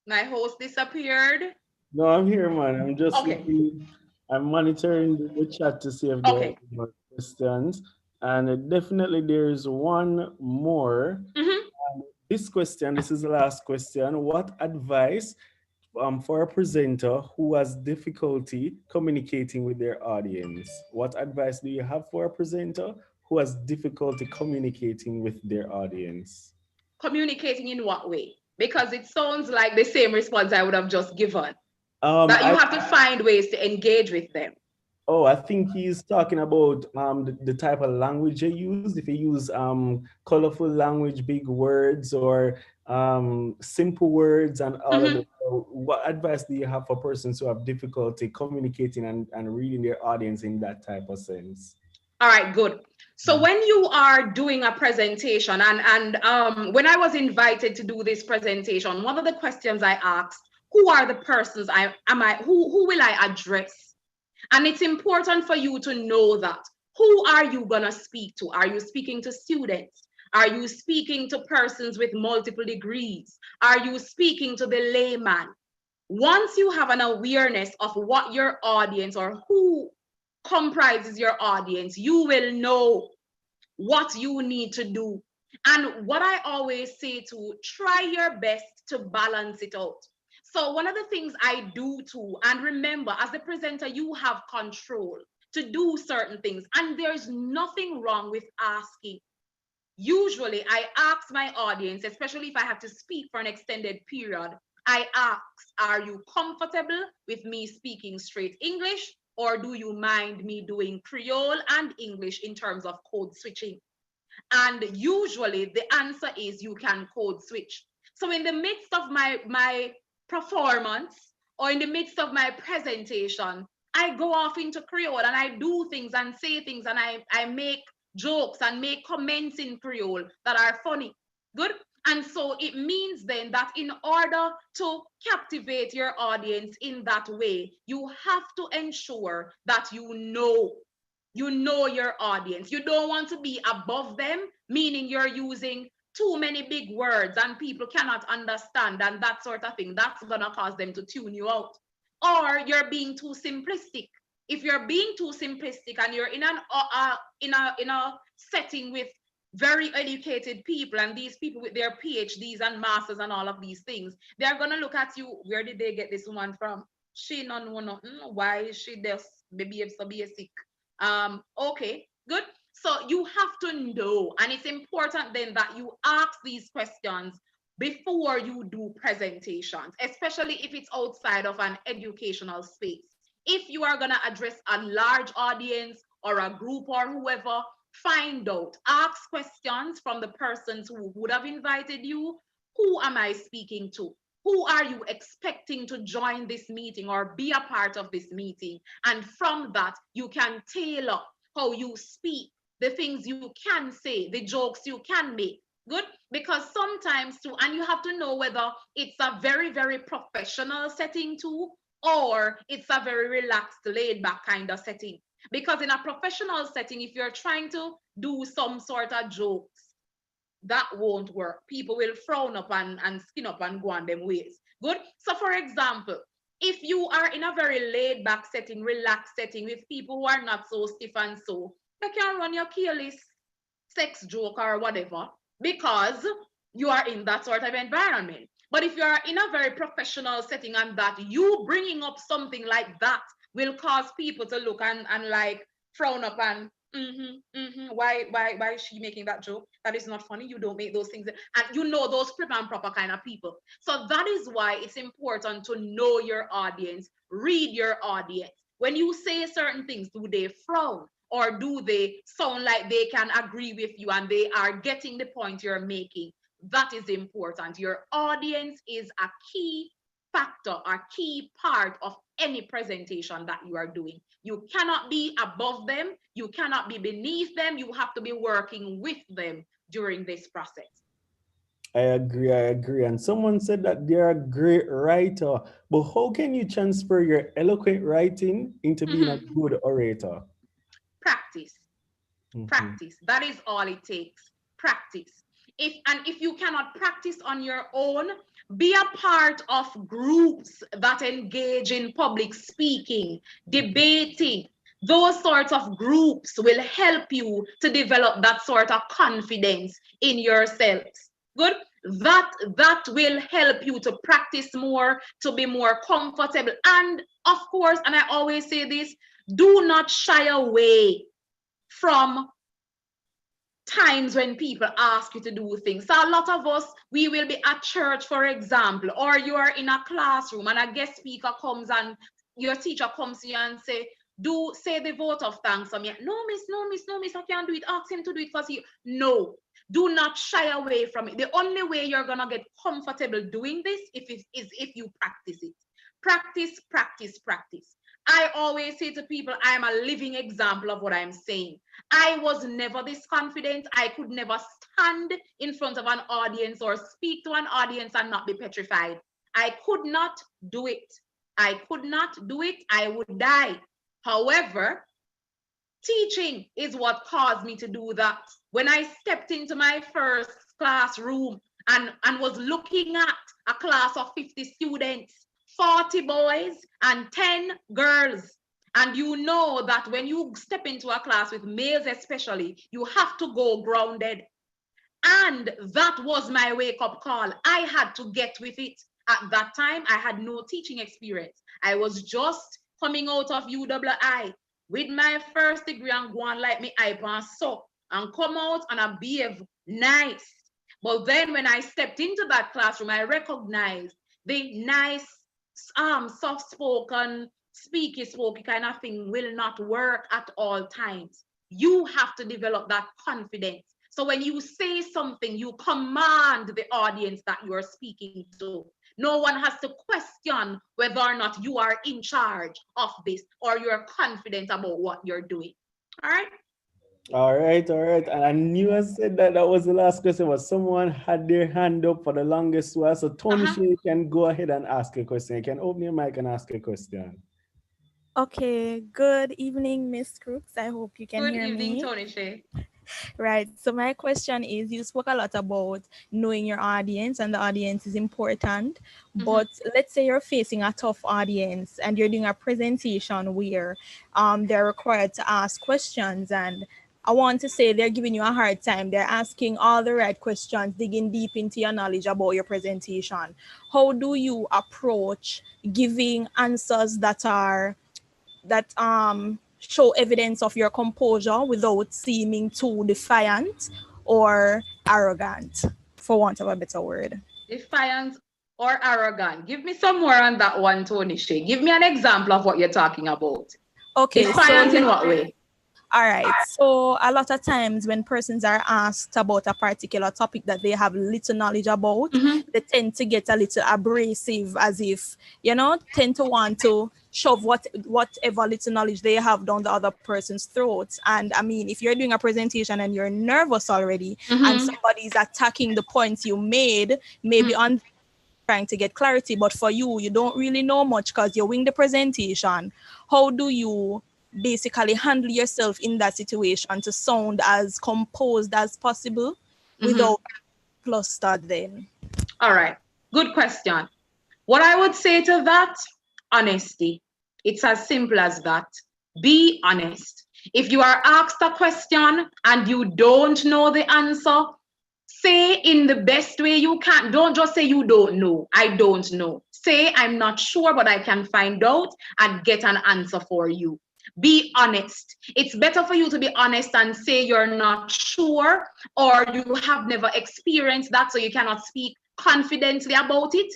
My host disappeared. No, I'm here, man. I'm just Okay. looking, I'm monitoring the chat to see if there are Okay. more questions. And definitely there's one more. Mm-hmm. This question, this is the last question. What advice for a presenter who has difficulty communicating with their audience? What advice do you have for a presenter who has difficulty communicating with their audience? Communicating in what way? Because it sounds like the same response I would have just given. Um, That you I, have to find ways to engage with them. Oh, I think he's talking about the type of language you use. If you use colorful language, big words, or simple words, and all of Mm-hmm. it. So what advice do you have for persons who have difficulty communicating and reading their audience in that type of sense? All right, good. So when you are doing a presentation, when I was invited to do this presentation, one of the questions I asked, who are the persons who will I address? And it's important for you to know that. Who are you gonna speak to? Are you speaking to students? Are you speaking to persons with multiple degrees? Are you speaking to the layman? Once you have an awareness of what your audience or who comprises your audience, you will know what you need to do. And what I always say to try your best to balance it out. So one of the things I do too, and remember, as the presenter, you have control to do certain things, and there's nothing wrong with asking. Usually I ask my audience, especially if I have to speak for an extended period, I ask, are you comfortable with me speaking straight English, or do you mind me doing Creole and English in terms of code switching? And usually the answer is you can code switch. So in the midst of my performance or in the midst of my presentation, I go off into Creole and I do things and say things and I make jokes and make comments in Creole that are funny. Good. And so it means then that in order to captivate your audience in that way, you have to ensure that you know your audience. You don't want to be above them, meaning you're using too many big words and people cannot understand and that sort of thing. That's going to cause them to tune you out. Or you're being too simplistic. If you're being too simplistic and you're in a setting with very educated people, and these people with their PhDs and masters and all of these things, they're going to look at you. Where did they get this woman from? She don't know nothing. Why is she just maybe so basic? Okay, good. So you have to know, and it's important then that you ask these questions before you do presentations, especially if it's outside of an educational space. If you are going to address a large audience or a group or whoever, find out, ask questions from the persons who would have invited you. Who am I speaking to? Who are you expecting to join this meeting or be a part of this meeting? And from that, you can tailor how you speak, the things you can say, the jokes you can make. Good? Because sometimes too, and you have to know whether it's a very, very professional setting too, or it's a very relaxed, laid back kind of setting. Because in a professional setting, if you're trying to do some sort of jokes, that won't work. People will frown up and skin up and go on them ways. Good. So for example, if you are in a very laid back setting, relaxed setting with people who are not so stiff and so, you can run your careless sex joke or whatever because you are in that sort of environment. But if you are in a very professional setting and that you bringing up something like that will cause people to look and like frown up and why is she making that joke? That is not funny. You don't make those things. And you know those prim and proper kind of people. So that is why it's important to know your audience, read your audience. When you say certain things, do they frown? Or do they sound like they can agree with you and they are getting the point you're making? That is important. Your audience is a key factor or key part of any presentation that you are doing. You cannot be above them. You cannot be beneath them. You have to be working with them during this process. I agree. And someone said that they're a great writer, but how can you transfer your eloquent writing into being a good orator? Practice. Practice. That is all it takes. Practice. If you cannot practice on your own, be a part of groups that engage in public speaking, debating. Those sorts of groups will help you to develop that sort of confidence in yourselves. Good. That will help you to practice more, to be more comfortable. And of course, and I always say this, do not shy away from times when people ask you to do things. So a lot of us, we will be at church, for example, or you are in a classroom and a guest speaker comes and your teacher comes to you and say the vote of thanks for me. No, miss, I can't do it. Ask him to do it for you. No, do not shy away from it. The only way you're gonna get comfortable doing this is if you practice it. Practice, practice, practice. I always say to people, I am a living example of what I'm saying. I was never this confident. I could never stand in front of an audience or speak to an audience and not be petrified. I could not do it. I could not do it. I would die. However, teaching is what caused me to do that. When I stepped into my first classroom and was looking at a class of 50 students, 40 boys and 10 girls. And you know that when you step into a class with males especially, you have to go grounded. And that was my wake-up call. I had to get with it. At that time, I had no teaching experience. I was just coming out of UWI with my first degree and go on like me iPad so and come out and I behave nice. But then when I stepped into that classroom, I recognized the nice soft-spoken, speaky kind of thing will not work at all times. You have to develop that confidence. So when you say something, you command the audience that you're speaking to. No one has to question whether or not you are in charge of this or you're confident about what you're doing. All right? All right. And I knew I said that was the last question, but someone had their hand up for the longest while. So Tony, you can go ahead and ask a question. You can open your mic and ask a question. Okay. Good evening, Miss Crooks. I hope you can hear me. Good evening, Tony Shay. Right. So my question is, you spoke a lot about knowing your audience and the audience is important, but let's say you're facing a tough audience and you're doing a presentation where they're required to ask questions, and I want to say they're giving you a hard time. They're asking all the right questions, digging deep into your knowledge about your presentation. How do you approach giving answers that show evidence of your composure without seeming too defiant or arrogant, for want of a better word? Defiant or arrogant? Give me some more on that one, Tony Shay. Give me an example of what you're talking about. Okay. Defiant in what way? All right. So a lot of times when persons are asked about a particular topic that they have little knowledge about, they tend to get a little abrasive, as if, tend to want to shove whatever little knowledge they have down the other person's throats. And I mean, if you're doing a presentation and you're nervous already and somebody's attacking the points you made, maybe on trying to get clarity, but for you don't really know much because you're wing the presentation. How do you basically handle yourself in that situation to sound as composed as possible without flustered then? All right. Good question. What I would say to that, honesty. It's as simple as that. Be honest. If you are asked a question and you don't know the answer, say in the best way you can. Don't just say you don't know. I don't know. Say I'm not sure, but I can find out and get an answer for you. Be honest. It's better for you to be honest and say you're not sure or you have never experienced that, so you cannot speak confidently about it,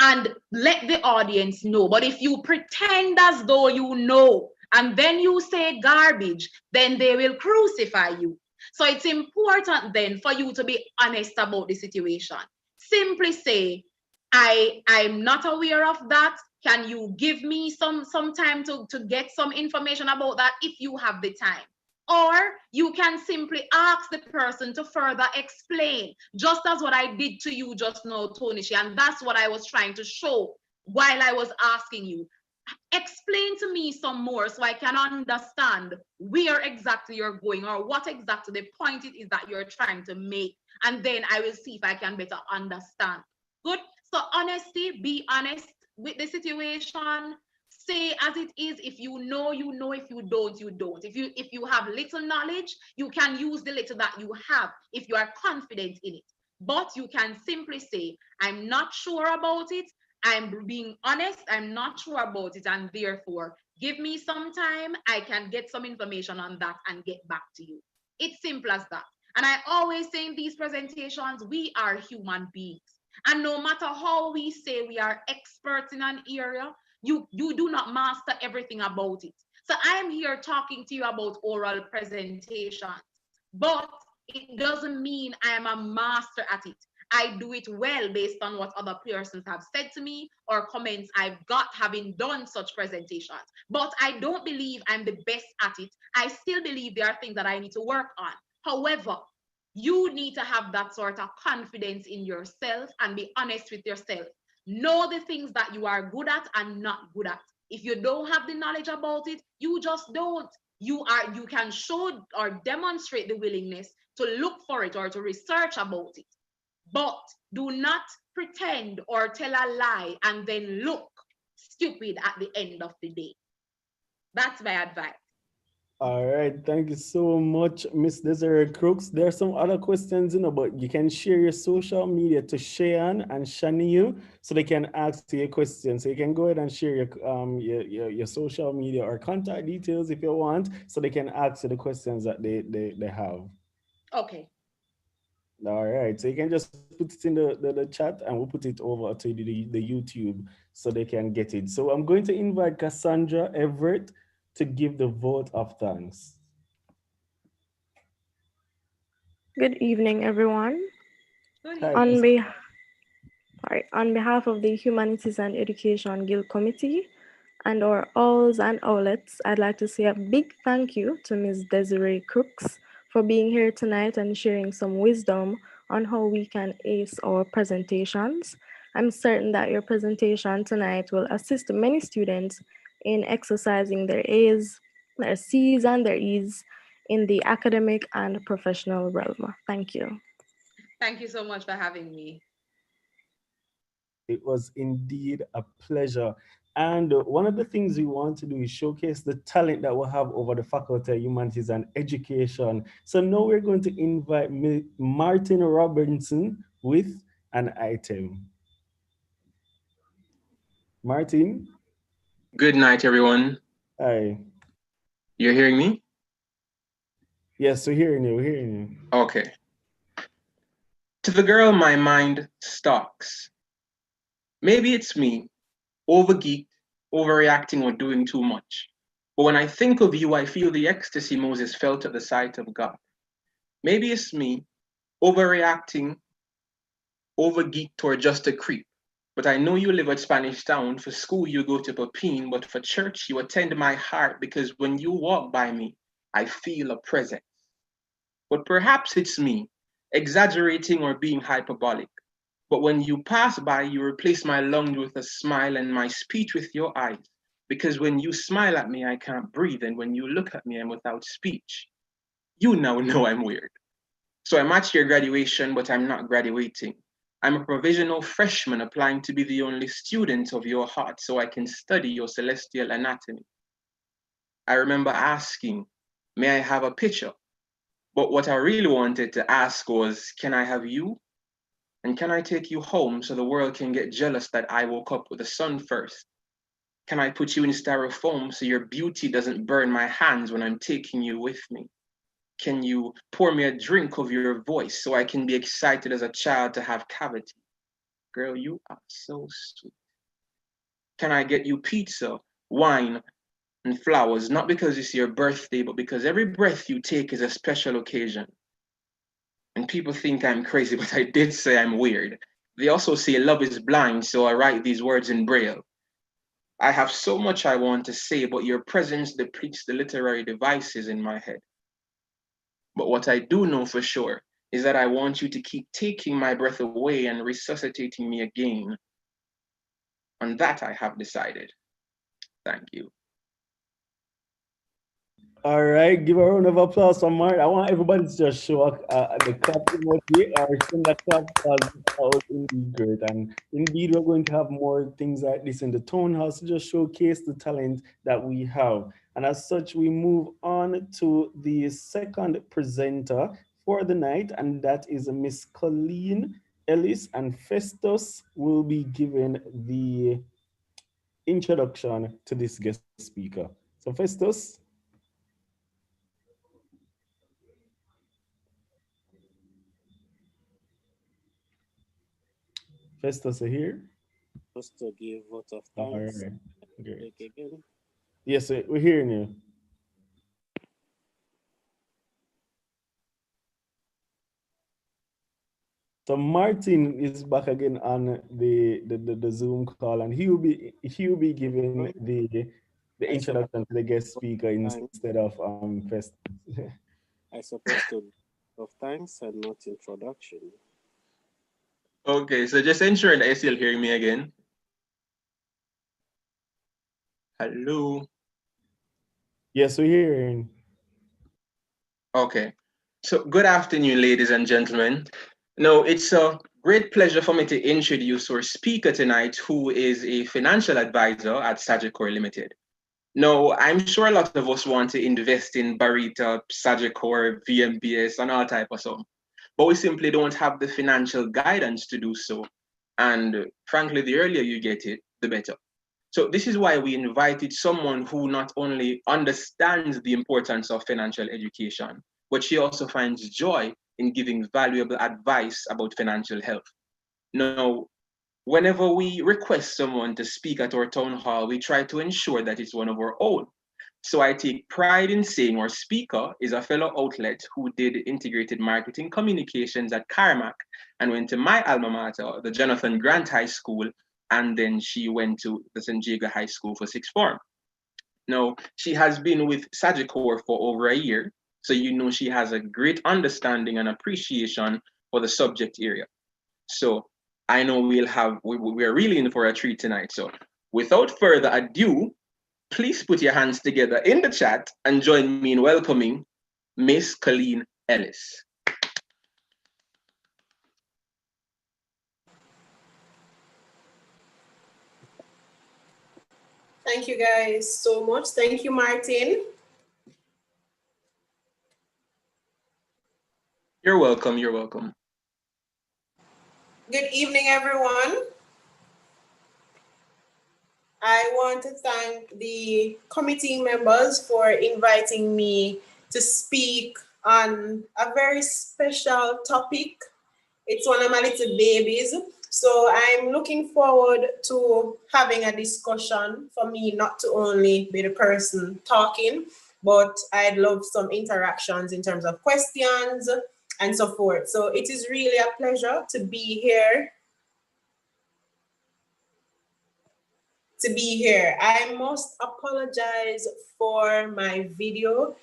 and let the audience know. But if you pretend as though you know and then you say garbage, then they will crucify you. So it's important then for you to be honest about the situation. Simply say, I'm not aware of that. Can you give me some time to get some information about that if you have the time? Or you can simply ask the person to further explain, just as what I did to you just now, Tonishi. And that's what I was trying to show while I was asking you. Explain to me some more so I can understand where exactly you're going or what exactly the point it is that you're trying to make. And then I will see if I can better understand. Good. So honesty, be honest with the situation. Say as it is. If you know, you know. If you don't, you don't. If you have little knowledge, you can use the little that you have if you are confident in it. But you can simply say, I'm not sure about it. I'm being honest, I'm not sure about it, and therefore give me some time. I can get some information on that and get back to you. It's simple as that. And I always say in these presentations, we are human beings. And no matter how we say we are experts in an area, you do not master everything about it. So I am here talking to you about oral presentations, but it doesn't mean I am a master at it. I do it well based on what other persons have said to me or comments I've got having done such presentations. But I don't believe I'm the best at it. I still believe there are things that I need to work on. However, you need to have that sort of confidence in yourself and be honest with yourself. Know the things that you are good at and not good at. If you don't have the knowledge about it, you just don't. You can show or demonstrate the willingness to look for it or to research about it. But do not pretend or tell a lie and then look stupid at the end of the day. That's my advice. All right, thank you so much, Miss Desiree Crooks. There are some other questions, but you can share your social media to Cheyenne and Shaniu so they can ask you a question. So you can go ahead and share your social media or contact details if you want, so they can ask you the questions that they have. Okay. All right, so you can just put it in the chat and we'll put it over to the YouTube so they can get it. So I'm going to invite Cassandra Everett to give the vote of thanks. Good evening, everyone. Good evening. On behalf of the Humanities and Education Guild Committee and our owls and owlets, I'd like to say a big thank you to Ms. Desiree Crooks for being here tonight and sharing some wisdom on how we can ace our presentations. I'm certain that your presentation tonight will assist many students in exercising their A's, their C's, and their E's in the academic and professional realm. Thank you. Thank you so much for having me. It was indeed a pleasure. And one of the things we want to do is showcase the talent that we have over the Faculty of Humanities and Education. So now we're going to invite Martin Robinson with an item. Martin? Good night, everyone. Hi. You're hearing me? Yes, we're hearing you, Okay. To the girl my mind stalks. Maybe it's me, overgeeked, overreacting, or doing too much. But when I think of you, I feel the ecstasy Moses felt at the sight of God. Maybe it's me, overreacting, overgeeked, or just a creep. But I know you live at Spanish Town. For school, you go to Pepin, but for church, you attend my heart because when you walk by me, I feel a presence. But perhaps it's me, exaggerating or being hyperbolic. But when you pass by, you replace my lungs with a smile and my speech with your eyes. Because when you smile at me, I can't breathe. And when you look at me, I'm without speech. You now know I'm weird. So I'm at your graduation, but I'm not graduating. I'm a provisional freshman applying to be the only student of your heart so I can study your celestial anatomy. I remember asking, may I have a picture? But what I really wanted to ask was, can I have you? And can I take you home so the world can get jealous that I woke up with the sun first? Can I put you in styrofoam so your beauty doesn't burn my hands when I'm taking you with me? Can you pour me a drink of your voice so I can be excited as a child to have cavity? Girl, you are so sweet. Can I get you pizza, wine, and flowers, not because it's your birthday, but because every breath you take is a special occasion? And people think I'm crazy, but I did say I'm weird. They also say love is blind, so I write these words in braille. I have so much I want to say, but your presence depletes the literary devices in my head. But what I do know for sure is that I want you to keep taking my breath away and resuscitating me again. On that I have decided. Thank you. All right, give a round of applause for Mark. I want everybody to just show the clap emoji or send a clap because that was indeed great. And indeed, we're going to have more things like this in the town house to just showcase the talent that we have. And as such, we move on to the second presenter for the night, and that is Miss Colleen Ellis, and Festus will be given the introduction to this guest speaker. So, Festus. Festus here. Just to give vote of All thanks. right, great. Take again. Yes, we're hearing you. So Martin is back again on the Zoom call, and he will be giving the I suppose introduction to the guest speaker thanks. instead of Festus. I supposed to of thanks and not introduction. Okay, so just ensuring that you're still hearing me again. Hello. Yes, we're hearing. Okay. So good afternoon, ladies and gentlemen. No, it's a great pleasure for me to introduce our speaker tonight, who is a financial advisor at Sagicor Limited. No, I'm sure a lot of us want to invest in Barita, Sagicor, VMBS, and all type of stuff, but we simply don't have the financial guidance to do so. And frankly, the earlier you get it, the better. So this is why we invited someone who not only understands the importance of financial education, but she also finds joy in giving valuable advice about financial health. Now, whenever we request someone to speak at our town hall, we try to ensure that it's one of our own. So I take pride in saying our speaker is a fellow outlet who did integrated marketing communications at Carmack and went to my alma mater, the Jonathan Grant High School, and then she went to the St. Jago High School for sixth form. Now, she has been with Sagicor for over a year, so you know she has a great understanding and appreciation for the subject area. So I know we're really in for a treat tonight. So without further ado, please put your hands together in the chat and join me in welcoming Miss Colleen Ellis. Thank you guys so much. Thank you, Martin. You're welcome. You're welcome. Good evening, everyone. I want to thank the committee members for inviting me to speak on a very special topic. It's one of my little babies. So I'm looking forward to having a discussion for me, not to only be the person talking, but I'd love some interactions in terms of questions and so forth. So it is really a pleasure to be here. I must apologize for my video.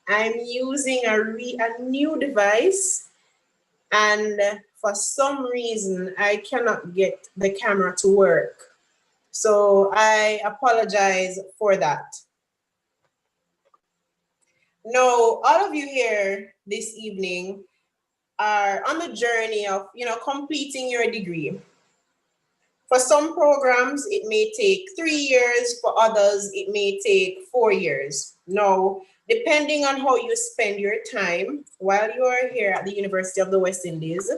I'm using a new device, and for some reason, I cannot get the camera to work. So I apologize for that. Now, all of you here this evening are on the journey of, completing your degree. For some programs, it may take 3 years. For others, it may take 4 years. Now, depending on how you spend your time while you are here at the University of the West Indies,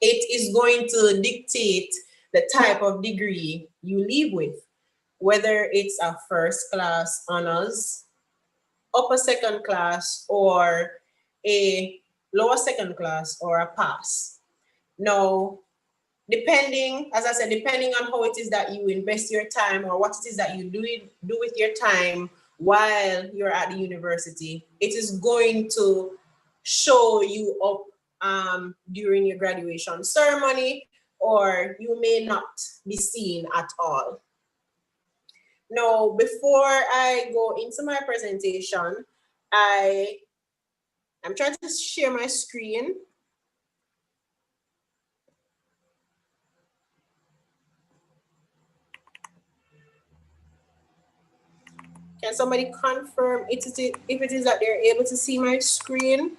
it is going to dictate the type of degree you leave with, whether it's a first class honors, upper second class, or a lower second class, or a pass. Now, depending, as I said, depending on how it is that you invest your time or what it is that you do with your time while you're at the university, it is going to show you up during your graduation ceremony, or you may not be seen at all. Now, before I go into my presentation, I'm trying to share my screen. Can somebody confirm if it is that they're able to see my screen?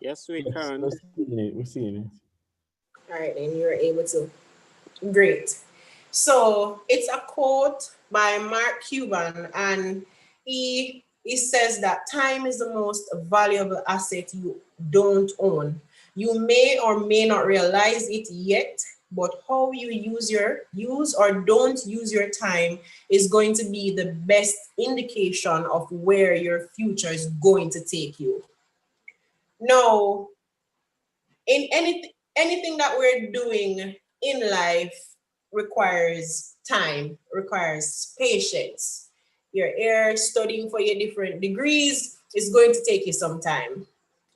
Yes, we can. We're seeing it. We're seeing it. All right, then you're able to. Great. So it's a quote by Mark Cuban, and he says that time is the most valuable asset you don't own. You may or may not realize it yet, but how you use or don't use your time is going to be the best indication of where your future is going to take you. Now, in anything that we're doing in life requires time, requires patience. You're here studying for your different degrees, it's going to take you some time.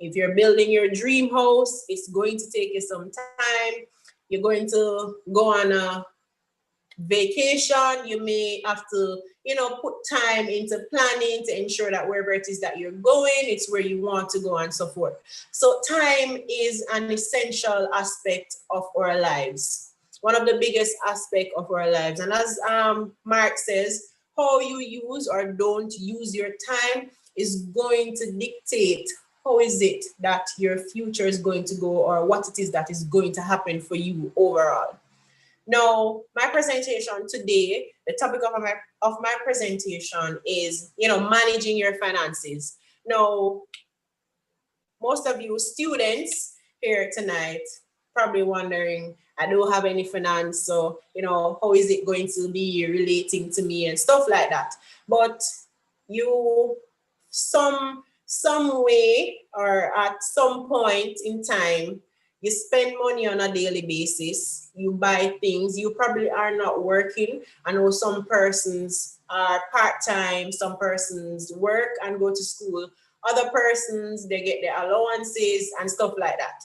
If you're building your dream house, it's going to take you some time. You're going to go on a vacation, you may have to, put time into planning to ensure that wherever it is that you're going, it's where you want to go and so forth. So time is an essential aspect of our lives, one of the biggest aspects of our lives. And as Mark says, how you use or don't use your time is going to dictate how is it that your future is going to go, or what it is that is going to happen for you overall. Now, my presentation today, the topic of my presentation is, managing your finances. Now, most of you students here tonight probably wondering, I don't have any finance, so, how is it going to be relating to me and stuff like that. But you, some way or at some point in time, you spend money on a daily basis, you buy things, you probably are not working. I know some persons are part-time, some persons work and go to school, other persons, they get their allowances and stuff like that.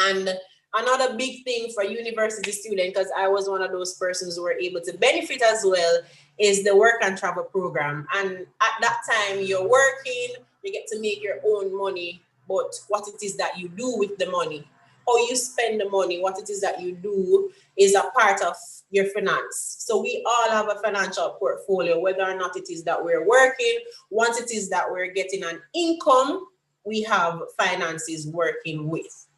And another big thing for university students, because I was one of those persons who were able to benefit as well, is the work and travel program. And at that time, you're working, you get to make your own money, but what it is that you do with the money, how you spend the money, what it is that you do is a part of your finance. So we all have a financial portfolio, whether or not it is that we're working. Once it is that we're getting an income, we have finances working with.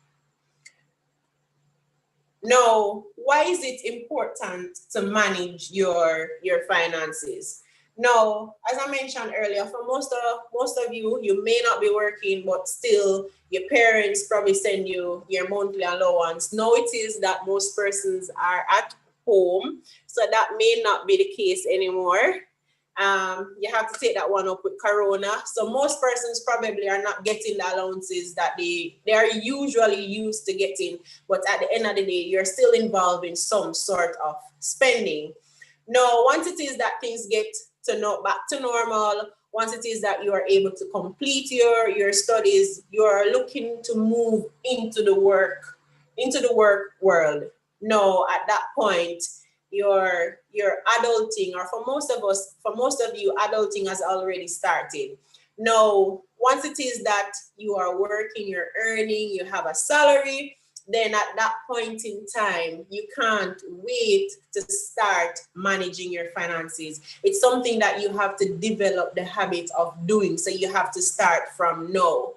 Now, why is it important to manage your finances? Now, as I mentioned earlier, for most of you, you may not be working, but still your parents probably send you your monthly allowance. Now it is that most persons are at home, so that may not be the case anymore. You have to take that one up with Corona. So most persons probably are not getting the allowances that they are usually used to getting, but at the end of the day, you're still involved in some sort of spending. Now, once it is that things get back to normal, once it is that you are able to complete your studies, you are looking to move into the work world. Now, at that point, your adulting, or for most of you, adulting has already started. Now, once it is that you are working, you're earning, you have a salary, then at that point in time, you can't wait to start managing your finances. It's something that you have to develop the habit of doing. So you have to start from now.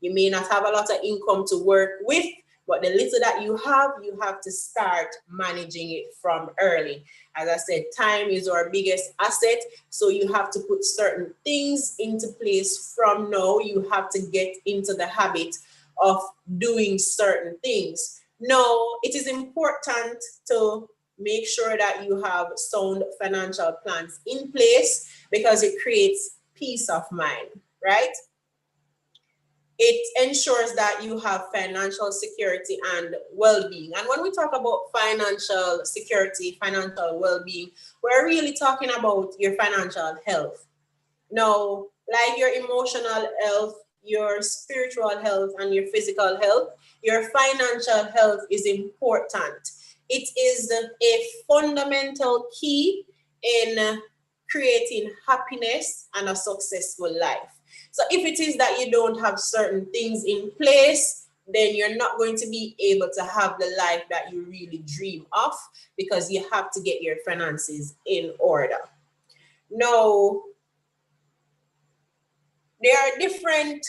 You may not have a lot of income to work with, but the little that you have to start managing it from early. As I said, time is our biggest asset. So you have to put certain things into place from now. You have to get into the habit of doing certain things. Now, it is important to make sure that you have sound financial plans in place, because it creates peace of mind, right? It ensures that you have financial security and well-being. And when we talk about financial security, financial well-being, we're really talking about your financial health. Now, like your emotional health, your spiritual health, and your physical health, your financial health is important. It is a fundamental key in creating happiness and a successful life. So if it is that you don't have certain things in place, then you're not going to be able to have the life that you really dream of, because you have to get your finances in order. Now, there are different,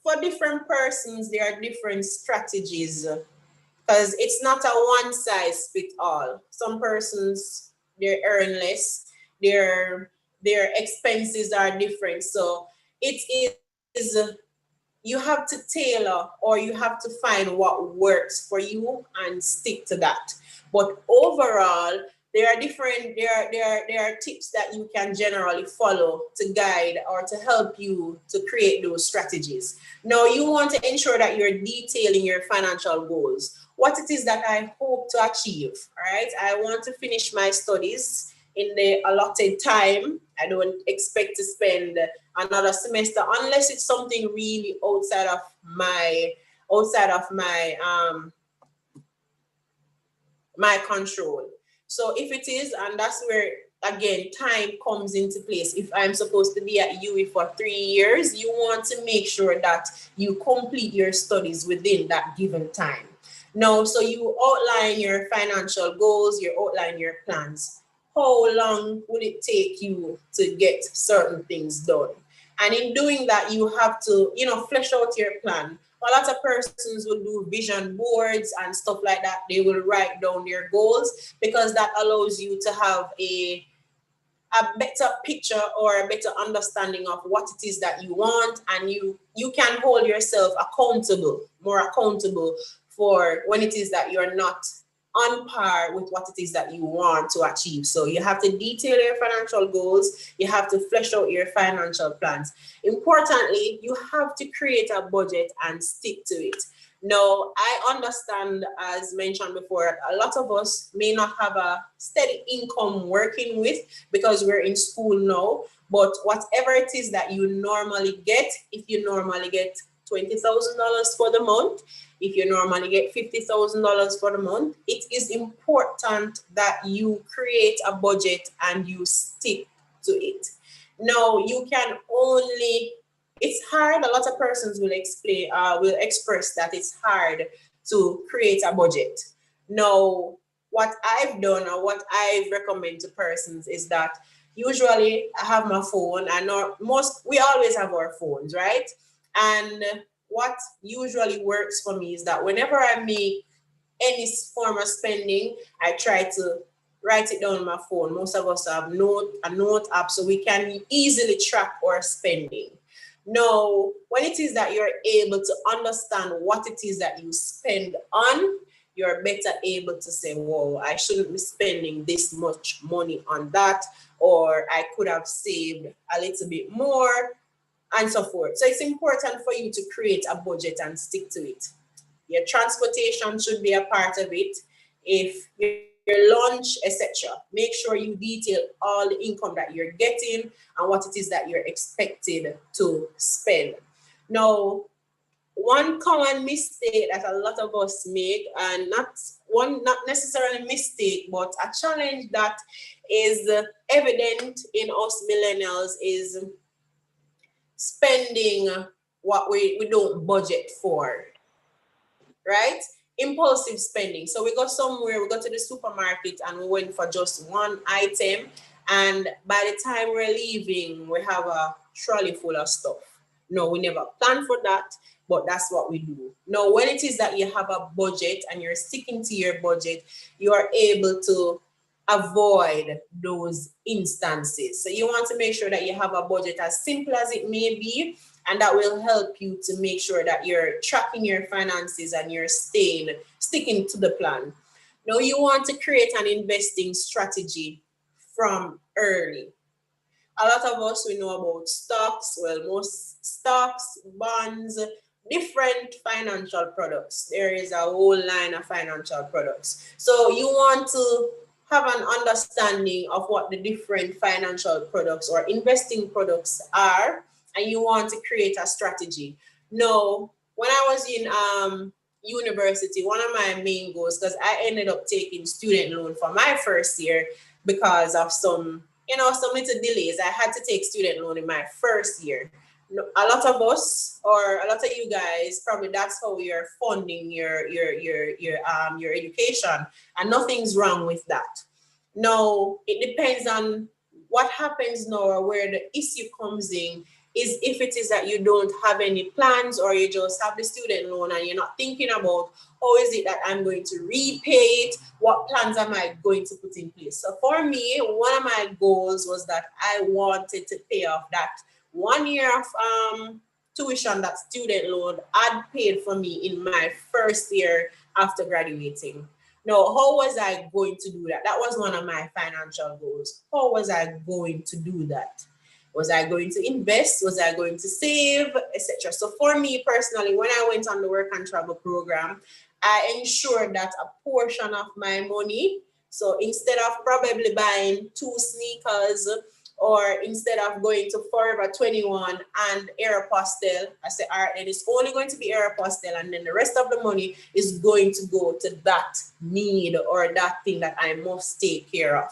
for different persons, there are different strategies, because it's not a one size fit all. Some persons, they earn less, their expenses are different. So it is, you have to tailor, or you have to find what works for you and stick to that. But overall, there are different, there are tips that you can generally follow to guide or to help you to create those strategies. Now, you want to ensure that you're detailing your financial goals, what it is that I hope to achieve. All right, I want to finish my studies in the allotted time. I don't expect to spend another semester unless it's something really outside of my my control. So if it is, and that's where again time comes into place. If I'm supposed to be at UE for 3 years, you want to make sure that you complete your studies within that given time. Now, so you outline your financial goals, you outline your plans. How long will it take you to get certain things done? And in doing that, you have to, flesh out your plan. A lot of persons will do vision boards and stuff like that. They will write down their goals, because that allows you to have a better picture or a better understanding of what it is that you want, and you can hold yourself more accountable for when it is that you're not on par with what it is that you want to achieve. So you have to detail your financial goals, you have to flesh out your financial plans. Importantly, you have to create a budget and stick to it. Now, I understand, as mentioned before, a lot of us may not have a steady income working with, because we're in school now. But whatever it is that you normally get, if you normally get $20,000 for the month, if you normally get $50,000 for the month, it is important that you create a budget and you stick to it. Now, you can only, it's hard. A lot of persons will express that it's hard to create a budget. Now, what I've done, or what I recommend to persons, is that usually I have my phone, and we always have our phones, right? And what usually works for me is that whenever I make any form of spending, I try to write it down on my phone. Most of us have a note app, so we can easily track our spending. Now, when it is that you're able to understand what it is that you spend on, you're better able to say, whoa, I shouldn't be spending this much money on that, or I could have saved a little bit more, and so forth. So it's important for you to create a budget and stick to it. Your transportation should be a part of it. If your lunch, etc., make sure you detail all the income that you're getting and what it is that you're expected to spend. Now, one common mistake that a lot of us make, and not necessarily mistake, but a challenge that is evident in us millennials, is spending what we don't budget for, right? Impulsive spending. So we go somewhere, we go to the supermarket and we went for just one item, and by the time we're leaving, we have a trolley full of stuff. No, we never planned for that, but that's what we do. Now, when it is that you have a budget and you're sticking to your budget, you are able to avoid those instances. So you want to make sure that you have a budget, as simple as it may be, and that will help you to make sure that you're tracking your finances and you're sticking to the plan. Now, you want to create an investing strategy from early. A lot of us, we know about stocks. Well, most stocks, bonds, different financial products. There is a whole line of financial products. So you want to have an understanding of what the different financial products or investing products are, and you want to create a strategy. Now, when I was in university, one of my main goals, because I ended up taking student loan for my first year because of some little delays. I had to take student loan in my first year. A lot of us, or a lot of you guys, probably that's how you're funding your education, and nothing's wrong with that. Now, it depends on what happens now, or where the issue comes in is if it is that you don't have any plans, or you just have the student loan and you're not thinking about how is it that I'm going to repay it, what plans am I going to put in place. So for me, one of my goals was that I wanted to pay off that 1 year of tuition that student loan had paid for me in my first year after graduating. Now, how was I going to do that? That was one of my financial goals. How was I going to do that? Was I going to invest? Was I going to save, etc.? So for me personally, when I went on the work and travel program, I ensured that a portion of my money, so instead of probably buying 2 sneakers, or instead of going to Forever 21 and Aeropostale, I said, all right, then it's only going to be Aeropostale, and then the rest of the money is going to go to that need or that thing that I must take care of.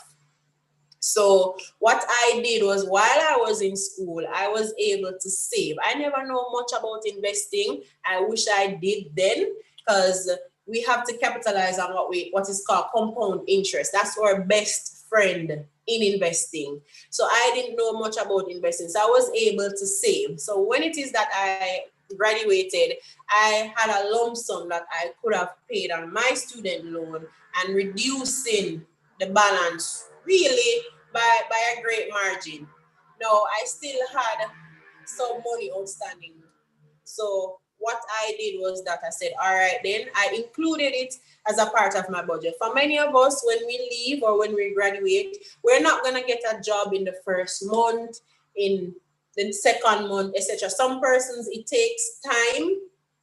So what I did was, while I was in school, I was able to save. I never know much about investing. I wish I did then, because we have to capitalize on what is called compound interest. That's our best friend in investing. So I didn't know much about investing. So I was able to save. So when it is that I graduated, I had a lump sum that I could have paid on my student loan and reducing the balance really by a great margin. Now, I still had some money outstanding. So what I did was that I said, all right, then I included it as a part of my budget. For many of us, when we leave or when we graduate, we're not going to get a job in the first month, in the second month, etc. Some persons, it takes time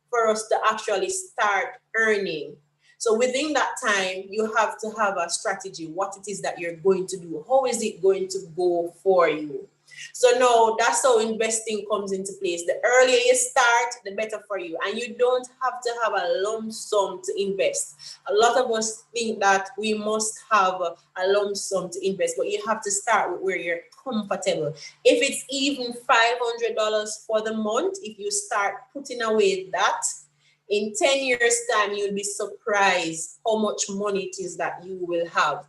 for us to actually start earning. So within that time, you have to have a strategy, what it is that you're going to do. How is it going to go for you? So now that's how investing comes into place. The earlier you start, the better for you. And you don't have to have a lump sum to invest. A lot of us think that we must have a lump sum to invest, but you have to start with where you're comfortable. If it's even $500 for the month, if you start putting away that, in 10 years' time, you'll be surprised how much money it is that you will have.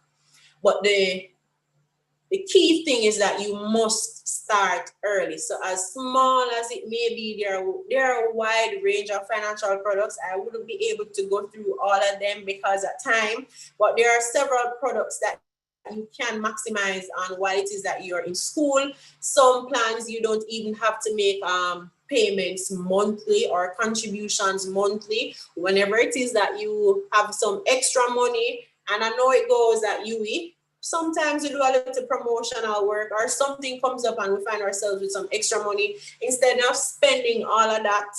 But the key thing is that you must start early. So as small as it may be, there are a wide range of financial products. I wouldn't be able to go through all of them because of time, but there are several products that you can maximize on while it is that you're in school. Some plans you don't even have to make payments monthly or contributions monthly. Whenever it is that you have some extra money, and I know it goes at UE, sometimes we do a little promotional work or something comes up and we find ourselves with some extra money. Instead of spending all of that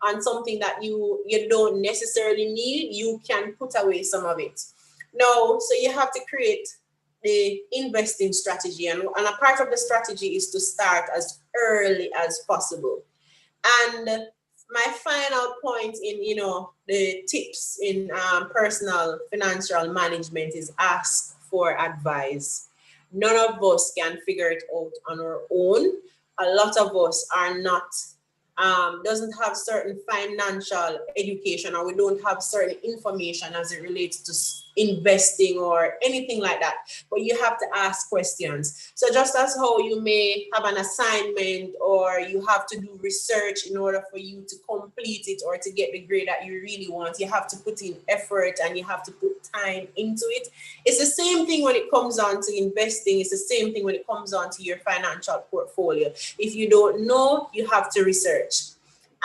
on something that you don't necessarily need, you can put away some of it. Now, so you have to create the investing strategy, and a part of the strategy is to start as early as possible. And my final point in the tips in personal financial management is ask for advice. None of us can figure it out on our own. A lot of us are not doesn't have certain financial education, or we don't have certain information as it relates to investing or anything like that. But you have to ask questions. So just as how you may have an assignment or you have to do research in order for you to complete it or to get the grade that you really want, you have to put in effort and you have to put time into it. It's the same thing when it comes on to investing. It's the same thing when it comes on to your financial portfolio. If you don't know, you have to research.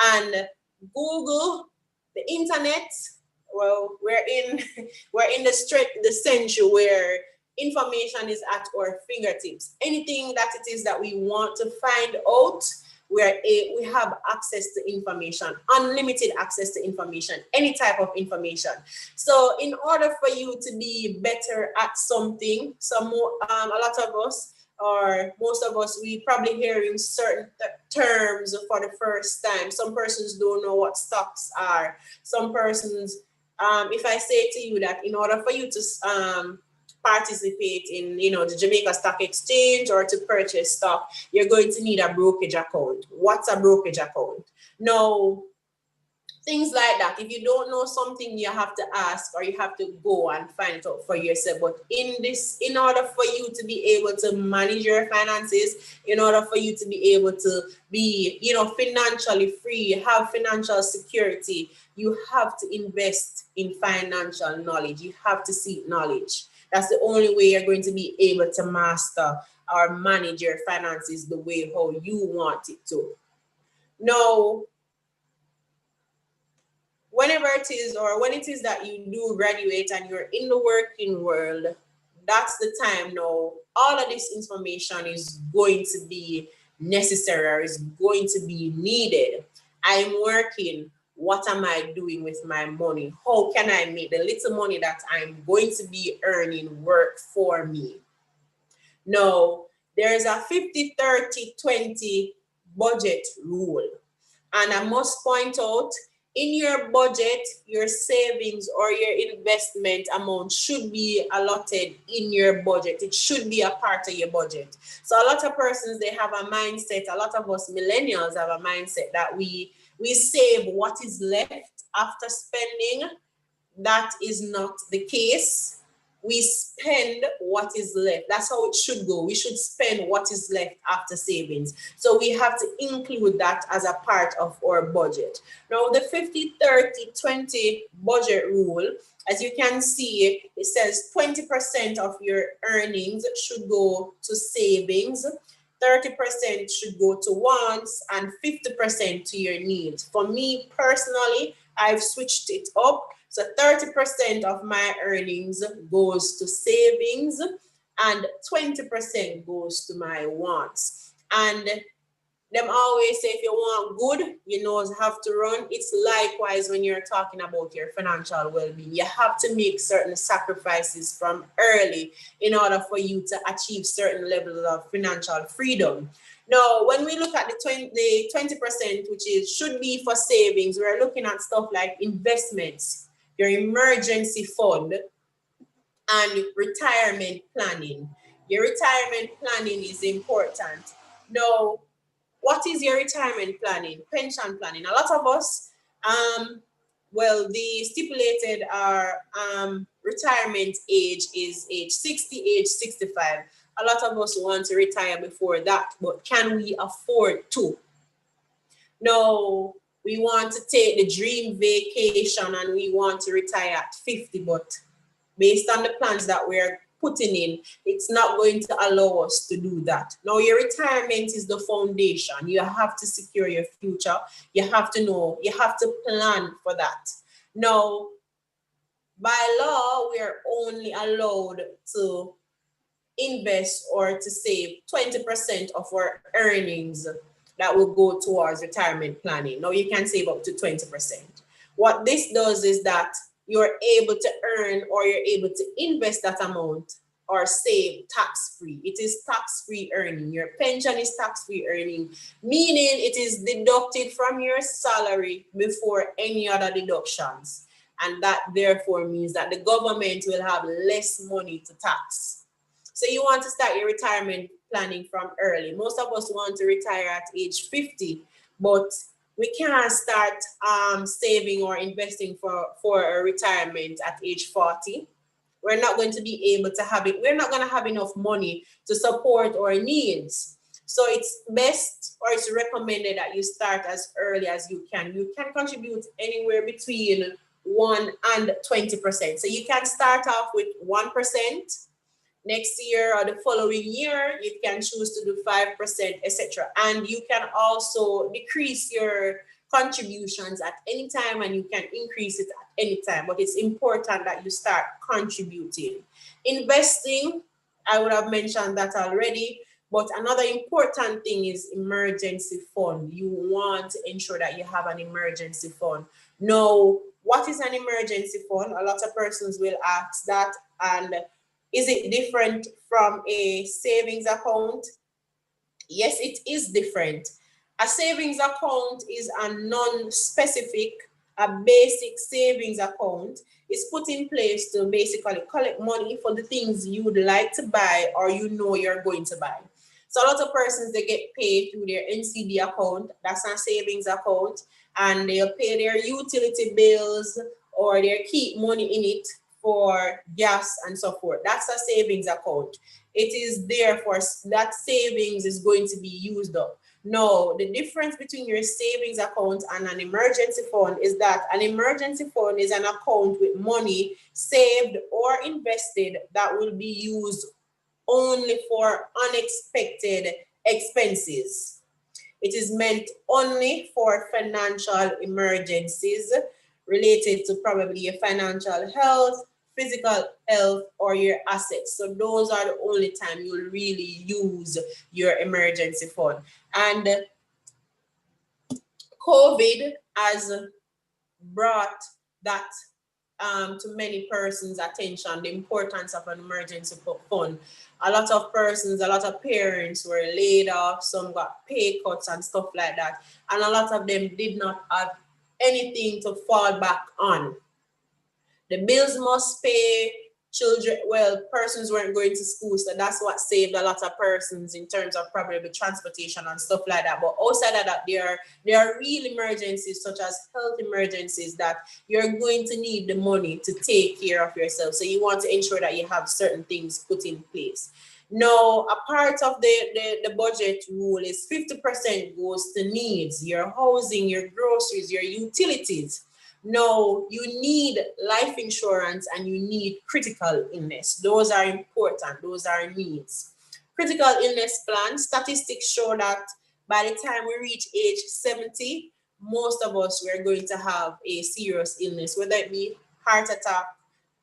And Google, the internet, well, we're in the century where information is at our fingertips. Anything that it is that we want to find out, we have access to information, unlimited access to information, any type of information. So in order for you to be better at something, a lot of us, or most of us, we probably hearing certain terms for the first time. Some persons don't know what stocks are. Some persons, if I say to you that in order for you to participate in, the Jamaica Stock Exchange or to purchase stock, you're going to need a brokerage account. What's a brokerage account? Now, things like that. If you don't know something, you have to ask, or you have to go and find it out for yourself. But in order for you to be able to manage your finances, in order for you to be able to be, financially free, have financial security, you have to invest in financial knowledge. You have to seek knowledge. That's the only way you're going to be able to master or manage your finances the way how you want it to. Now, whenever it is, or when it is that you do graduate and you're in the working world, that's the time now. All of this information is going to be necessary, or is going to be needed. I'm working. What am I doing with my money? How can I make the little money that I'm going to be earning work for me? Now, there's a 50-30-20 budget rule. And I must point out, in your budget, your savings or your investment amount should be allotted in your budget. It should be a part of your budget. So a lot of persons, they have a mindset, a lot of us millennials have a mindset that we save what is left after spending. That is not the case. We spend what is left. That's how it should go. We should spend what is left after savings. So we have to include that as a part of our budget. Now, the 50-30-20 budget rule, as you can see, it says 20% of your earnings should go to savings, 30% should go to wants, and 50% to your needs. For me personally, I've switched it up. So 30% of my earnings goes to savings and 20% goes to my wants. And them always say, if you want good, you know, have to run. It's likewise when you're talking about your financial well-being. You have to make certain sacrifices from early in order for you to achieve certain levels of financial freedom. Now, when we look at the 20%, which should be for savings, we're looking at stuff like investments, your emergency fund, and retirement planning. Your retirement planning is important. Now, what is your retirement planning? Pension planning. A lot of us, the stipulated retirement age is age 60, age 65. A lot of us want to retire before that, but can we afford to? No, we want to take the dream vacation and we want to retire at 50, but based on the plans that we're putting in, it's not going to allow us to do that. Now, your retirement is the foundation. You have to secure your future. You have to know, you have to plan for that. Now, by law, we are only allowed to invest or to save 20% of our earnings that will go towards retirement planning. Now, you can save up to 20%. What this does is that you're able to earn or you're able to invest that amount or save tax-free. It is tax-free earning. Your pension is tax-free earning, meaning it is deducted from your salary before any other deductions. And that therefore means that the government will have less money to tax. So you want to start your retirement planning from early. Most of us want to retire at age 50, but we can't start saving or investing for a retirement at age 40. We're not going to be able to have it. We're not going to have enough money to support our needs. So it's best, or it's recommended, that you start as early as you can. You can contribute anywhere between 1 and 20%. So you can start off with 1%. Next year or the following year, you can choose to do 5%, etc. And you can also decrease your contributions at any time, and you can increase it at any time. But it's important that you start contributing. Investing, I would have mentioned that already, But another important thing is emergency fund. You want to ensure that you have an emergency fund. Now, what is an emergency fund? A lot of persons will ask that. And is it different from a savings account? Yes, it is different. A savings account is a non-specific, a basic savings account is put in place to basically collect money for the things you would like to buy or you know you're going to buy. So a lot of persons, they get paid through their NCD account, that's a savings account, and they'll pay their utility bills or they keep money in it for gas and so forth. That's a savings account. It is there for that savings is going to be used up. No, the difference between your savings account and an emergency fund is that an emergency fund is an account with money saved or invested that will be used only for unexpected expenses. It is meant only for financial emergencies related to probably your financial health, physical health, or your assets. So those are the only time you'll really use your emergency fund. And COVID has brought that to many persons' attention, the importance of an emergency fund. A lot of persons, a lot of parents were laid off, some got pay cuts and stuff like that. And a lot of them did not have anything to fall back on. The bills must pay, children, well, persons weren't going to school, so that's what saved a lot of persons in terms of probably transportation and stuff like that. But outside of that, there are real emergencies such as health emergencies that you're going to need the money to take care of yourself. So you want to ensure that you have certain things put in place. Now, a part of the budget rule is 50% goes to needs, your housing, your groceries, your utilities. No, you need life insurance and you need critical illness. Those are important. Those are needs. Critical illness plan, statistics show that by the time we reach age 70, most of us we're going to have a serious illness, whether it be heart attack,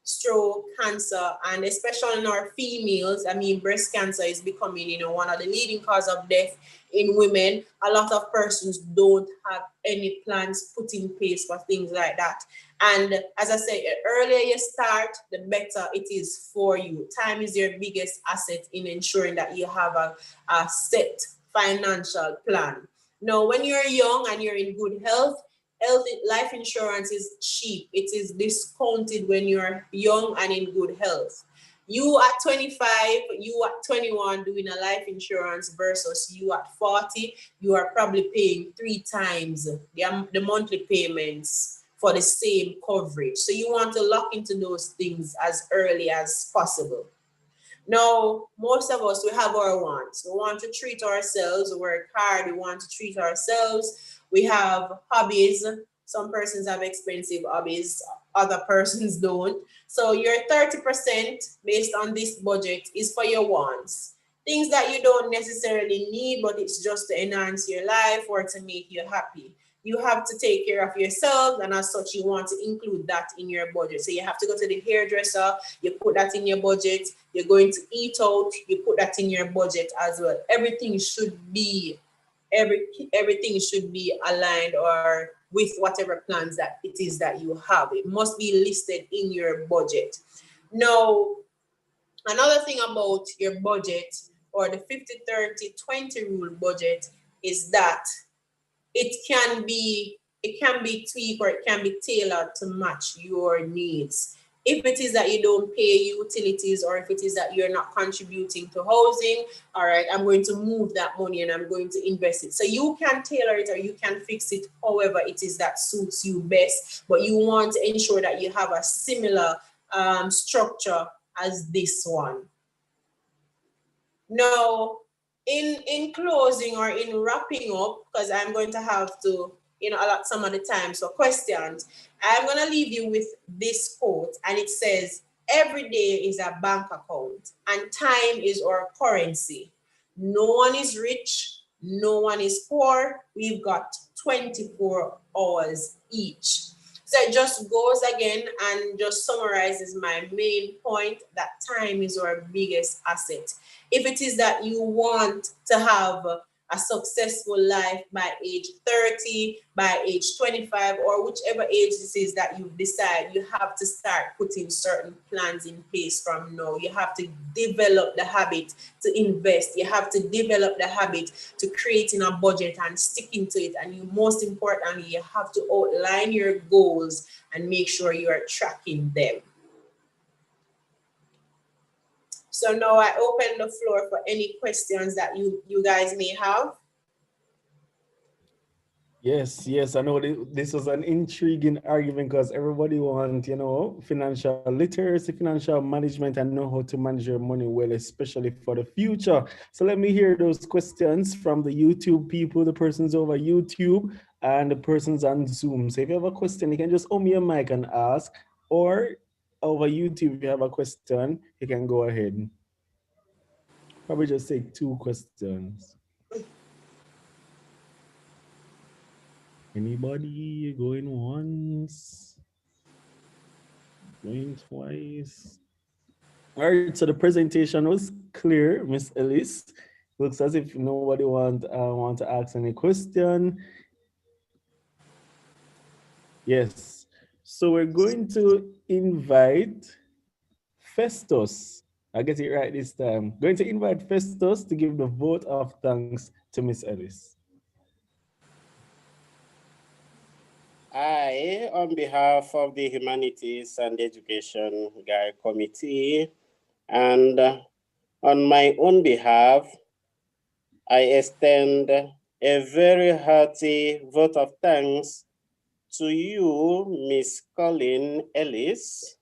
stroke, cancer, and especially in our females, I mean, breast cancer is becoming, one of the leading cause of death in women. A lot of persons don't have any plans put in place for things like that. And as I said, the earlier you start, the better it is for you. Time is your biggest asset in ensuring that you have a set financial plan. Now, when you're young and you're in good health, life insurance is cheap. It is discounted when you're young and in good health. You at 25, you at 21 doing a life insurance versus you at 40, you are probably paying 3 times the monthly payments for the same coverage. So you want to lock into those things as early as possible. Now, most of us, we have our wants. We want to treat ourselves, we work hard, we want to treat ourselves. We have hobbies. Some persons have expensive hobbies, other persons don't. So your 30% based on this budget is for your wants. Things that you don't necessarily need, but it's just to enhance your life or to make you happy. You have to take care of yourself, and as such, you want to include that in your budget. So you have to go to the hairdresser, you put that in your budget. You're going to eat out, you put that in your budget as well. Everything should be aligned or with whatever plans that it is that you have. It must be listed in your budget. Now, another thing about your budget or the 50-30-20 rule budget is that it can be tweaked or it can be tailored to match your needs. If it is that you don't pay utilities or if it is that you're not contributing to housing, all right, I'm going to move that money and I'm going to invest it. So you can tailor it or you can fix it however it is that suits you best, but you want to ensure that you have a similar structure as this one. Now, in closing or in wrapping up, because I'm going to have to, allot some of the time for questions, I'm going to leave you with this quote, and it says, every day is a bank account and time is our currency. No one is rich, no one is poor. We've got 24 hours each. So it just goes again and just summarizes my main point that time is our biggest asset. If it is that you want to have a successful life by age 30, by age 25, or whichever age this is that you decide, you have to start putting certain plans in place from now. You have to develop the habit to invest. You have to develop the habit to creating a budget and sticking to it. And you, most importantly, you have to outline your goals and make sure you are tracking them. So now I open the floor for any questions that you guys may have. Yes, yes, I know this was an intriguing argument because everybody wants, financial literacy, financial management, and know how to manage your money well, especially for the future. So let me hear those questions from the YouTube people, the persons over YouTube, and the persons on Zoom. So if you have a question, you can just open your mic and ask, or over YouTube, if you have a question, you can go ahead. Probably just take two questions. Anybody going once? Going twice. All right, so the presentation was clear, Miss Ellis. Looks as if nobody want to ask any question. Yes. So we're going to invite Festus. I get it right this time. Going to invite Festus to give the vote of thanks to Miss Ellis. I, on behalf of the Humanities and Education Guide Committee, and on my own behalf, I extend a very hearty vote of thanks to you, Miss Colleen Ellis,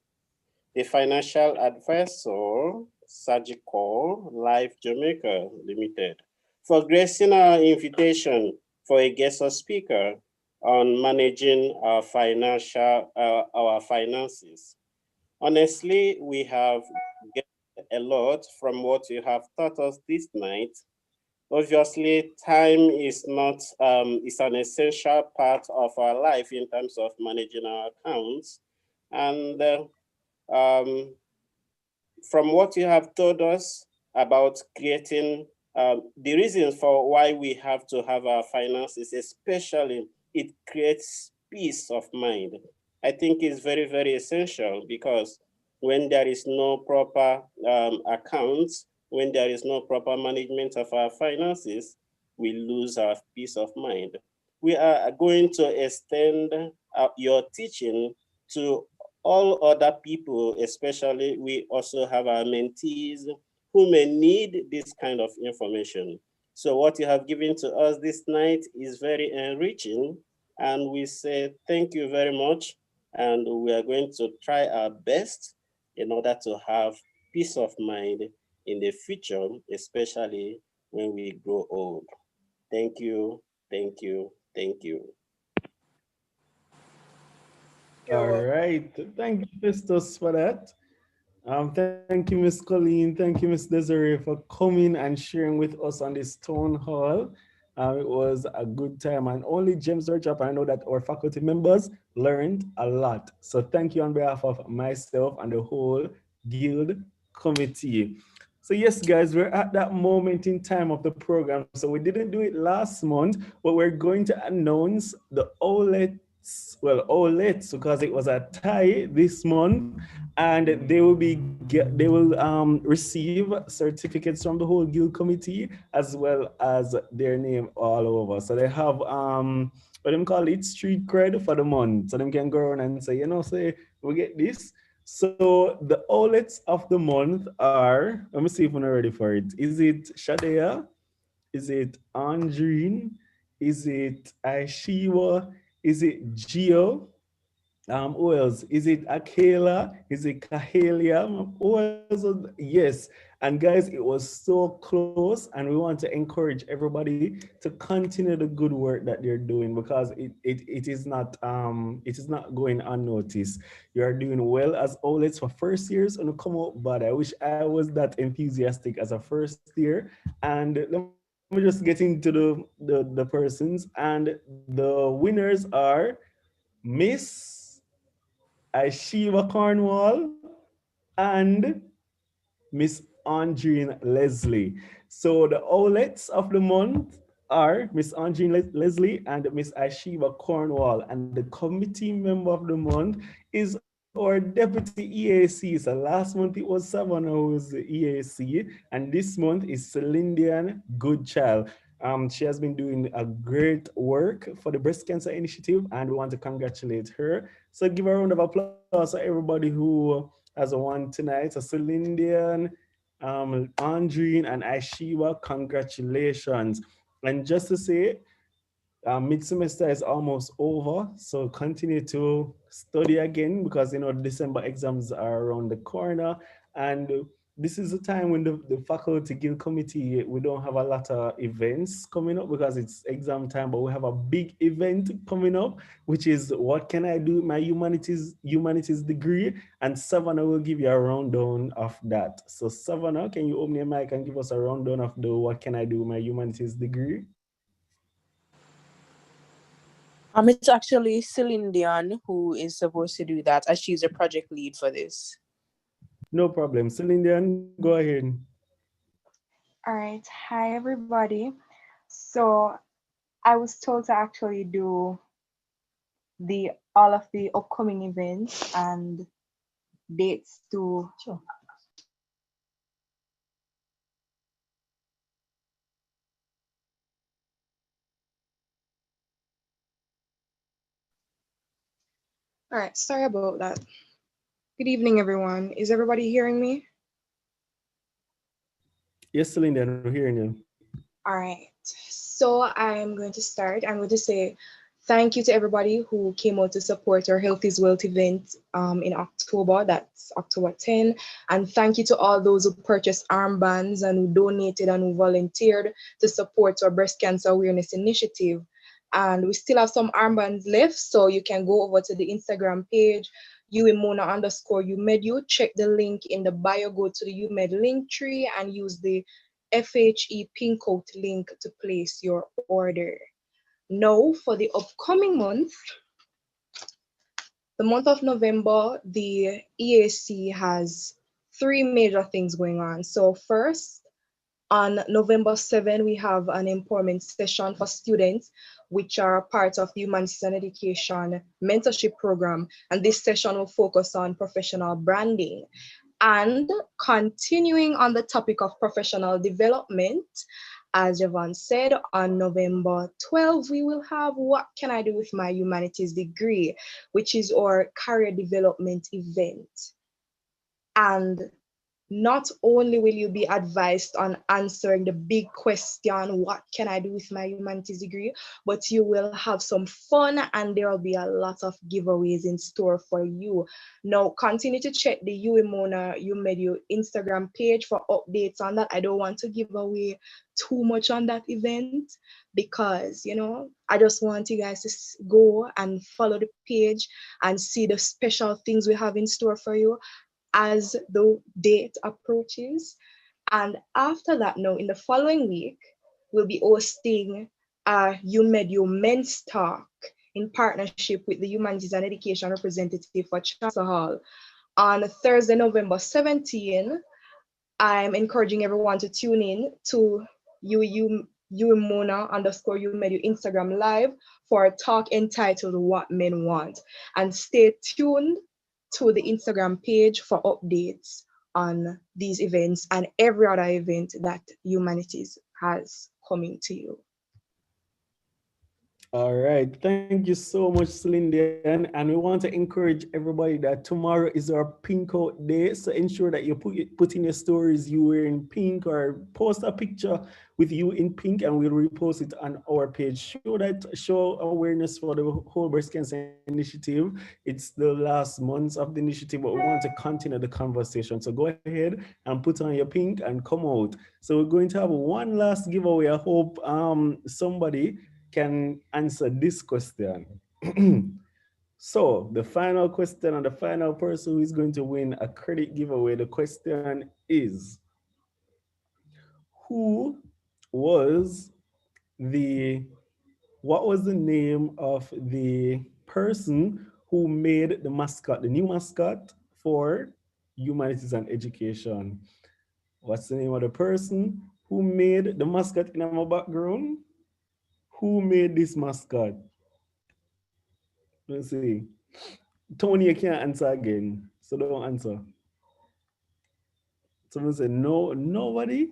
the financial advisor, Surgical Life Jamaica Limited, for gracing our invitation for a guest speaker on managing our our finances. Honestly, we have gained a lot from what you have taught us this night. Obviously, time is not is an essential part of our life in terms of managing our accounts, and um, from what you have told us about creating the reasons for why we have to have our finances, especially it creates peace of mind. I think it's very, very essential because when there is no proper accounts, when there is no proper management of our finances, we lose our peace of mind. We are going to extend your teaching to all other people, especially we also have our mentees who may need this kind of information. So what you have given to us this night is very enriching, and we say thank you very much, and we are going to try our best in order to have peace of mind in the future, especially when we grow old. Thank you, thank you, thank you. All right. Thank you, Festus, for that. Thank you, Miss Colleen. Thank you, Miss Desiree, for coming and sharing with us on this town hall. It was a good time, and only gems were dropped. I know that our faculty members learned a lot. So thank you on behalf of myself and the whole guild committee. So yes, guys, we're at that moment in time of the program. So we didn't do it last month, but we're going to announce the OLETs because it was a tie this month, and they will receive certificates from the whole guild committee as well as their name all over. So they have what them call it, street cred for the month. So them can go around and say, say we get this. So the OLETs of the month are, let me see if I'm ready for it. Is it Shadea? Is it Andrine? Is it Aishiwa? Is it Geo? Who else? Is it Akela? Is it Kahelia? Who else? Yes. And guys, it was so close, and we want to encourage everybody to continue the good work that they're doing because it is not going unnoticed. You are doing well as always for first years and come out, but I wish I was that enthusiastic as a first year. And let me just get into the persons, and the winners are Miss Ashiva Cornwall, and Miss Andrine Leslie. So the outlets of the month are Miss Andrine Leslie and Miss Ashiva Cornwall. And the committee member of the month is our deputy EAC. So last month it was Savannah who was the EAC, and this month is Celindian Goodchild. She has been doing a great work for the breast cancer initiative, and we want to congratulate her. So give a round of applause to everybody who has won tonight. So Celindian, Andrine, and Ashiwa, congratulations. And just to say, mid-semester is almost over, so continue to study again because December exams are around the corner, and this is the time when the faculty guild committee, we don't have a lot of events coming up because it's exam time, but we have a big event coming up, which is what can I do with my humanities degree, and Savannah will give you a rundown of that. So Savannah, can you open your mic and give us a rundown of the what can I do with my humanities degree? It's actually Celine Dion who is supposed to do that, as she's a project lead for this. No problem. Celine, go ahead. All right. Hi, everybody. So I was told to actually do the all of the upcoming events and dates to. Sure. All right. Sorry about that. Good evening, everyone. Is everybody hearing me? Yes, Celine, we're hearing you. All right. So I'm going to start. I'm going to say thank you to everybody who came out to support our Health is Wealth event in October. That's October 10. And thank you to all those who purchased armbands and who donated and who volunteered to support our breast cancer awareness initiative. And we still have some armbands left, so you can go over to the Instagram page, UMona_UMedu. Check the link in the bio, go to the UMed link tree and use the FHE pin code link to place your order. Now, for the upcoming month, the month of November, the EAC has three major things going on. So first, on November 7, we have an empowerment session for students, which are part of the Humanities and Education mentorship program. And this session will focus on professional branding. And continuing on the topic of professional development, as Javon said, on November 12, we will have What Can I Do with My Humanities Degree, which is our career development event. And not only will you be advised on answering the big question, what can I do with my humanities degree, but you will have some fun and there will be a lot of giveaways in store for you. Now, continue to check the UMona UMedu Instagram page for updates on that. I don't want to give away too much on that event because, I just want you guys to go and follow the page and see the special things we have in store for you as the date approaches. And after that, now in the following week, we'll be hosting a UMedu Men's Talk in partnership with the Humanities and Education representative for Chancellor Hall. On Thursday, November 17, I'm encouraging everyone to tune in to UMona_UMedu Instagram Live for a talk entitled What Men Want. And stay tuned to the Instagram page for updates on these events and every other event that Humanities has coming to you. All right. Thank you so much, Celindian. And we want to encourage everybody that tomorrow is our pink out day. So ensure that you put in your stories you wearing pink or post a picture with you in pink and we'll repost it on our page. Show awareness for the whole breast cancer initiative. It's the last months of the initiative, but we want to continue the conversation. So go ahead and put on your pink and come out. So we're going to have one last giveaway. I hope somebody can answer this question. So the final question and the final person who is going to win a credit giveaway, the question is, who was the, what was the name of the person who made the mascot, the new mascot for Humanities and Education. What's the name of the person who made the mascot in our background? Who made this mascot? Let's see. Tony, you can't answer again, so don't answer. Someone said no, nobody.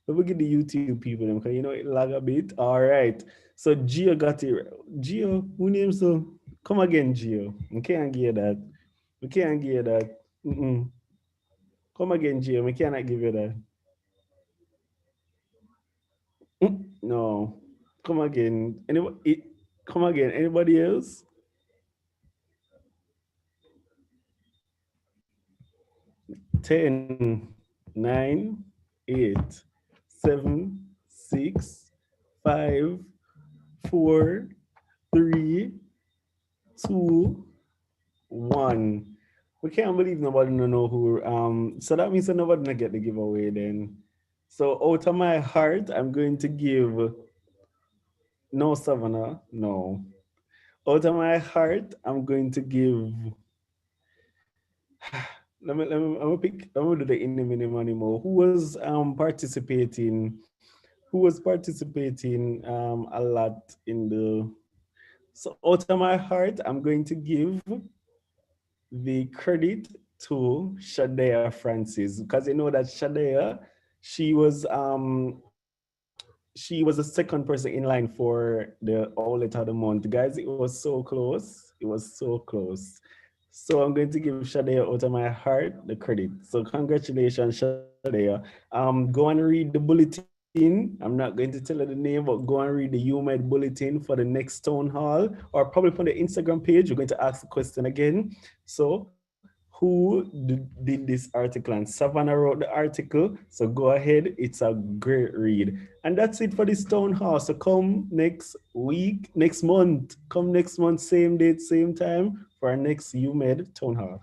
Let me get the YouTube people them, because you know it lag a bit. All right. So Gio got it. Gio, who names so? Come again, Gio. We can't give you that. We can't give you that. Come again, Gio. We cannot give you that. No. Come again. Anybody? Come again. Anybody else? Ten, 9, 8, 7, 6, 5, 4, 3, 2, 1. We can't believe nobody don't know who. So that means that nobody gonna get the giveaway then. So out of my heart, I'm going to give. No, Savannah, no. Out of my heart, I'm going to give. Let me pick. I'm gonna do the anymore. Who was participating? Who was participating a lot in the? So out of my heart, I'm going to give the credit to Shadea Francis, because you know that Shadea, she was the second person in line for the Outlet of the Month. Guys, it was so close. It was so close. So I'm going to give Shadea out of my heart the credit. So congratulations, Shadea. Go and read the bulletin. I'm not going to tell you the name, but go and read the UMed bulletin for the next town hall, or probably on the Instagram page. We're going to ask the question again. So who did this article? And Savannah wrote the article. So go ahead. It's a great read. And that's it for this town hall. So come next week, next month. Come next month, same date, same time for our next UMed town hall.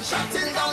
Shutting down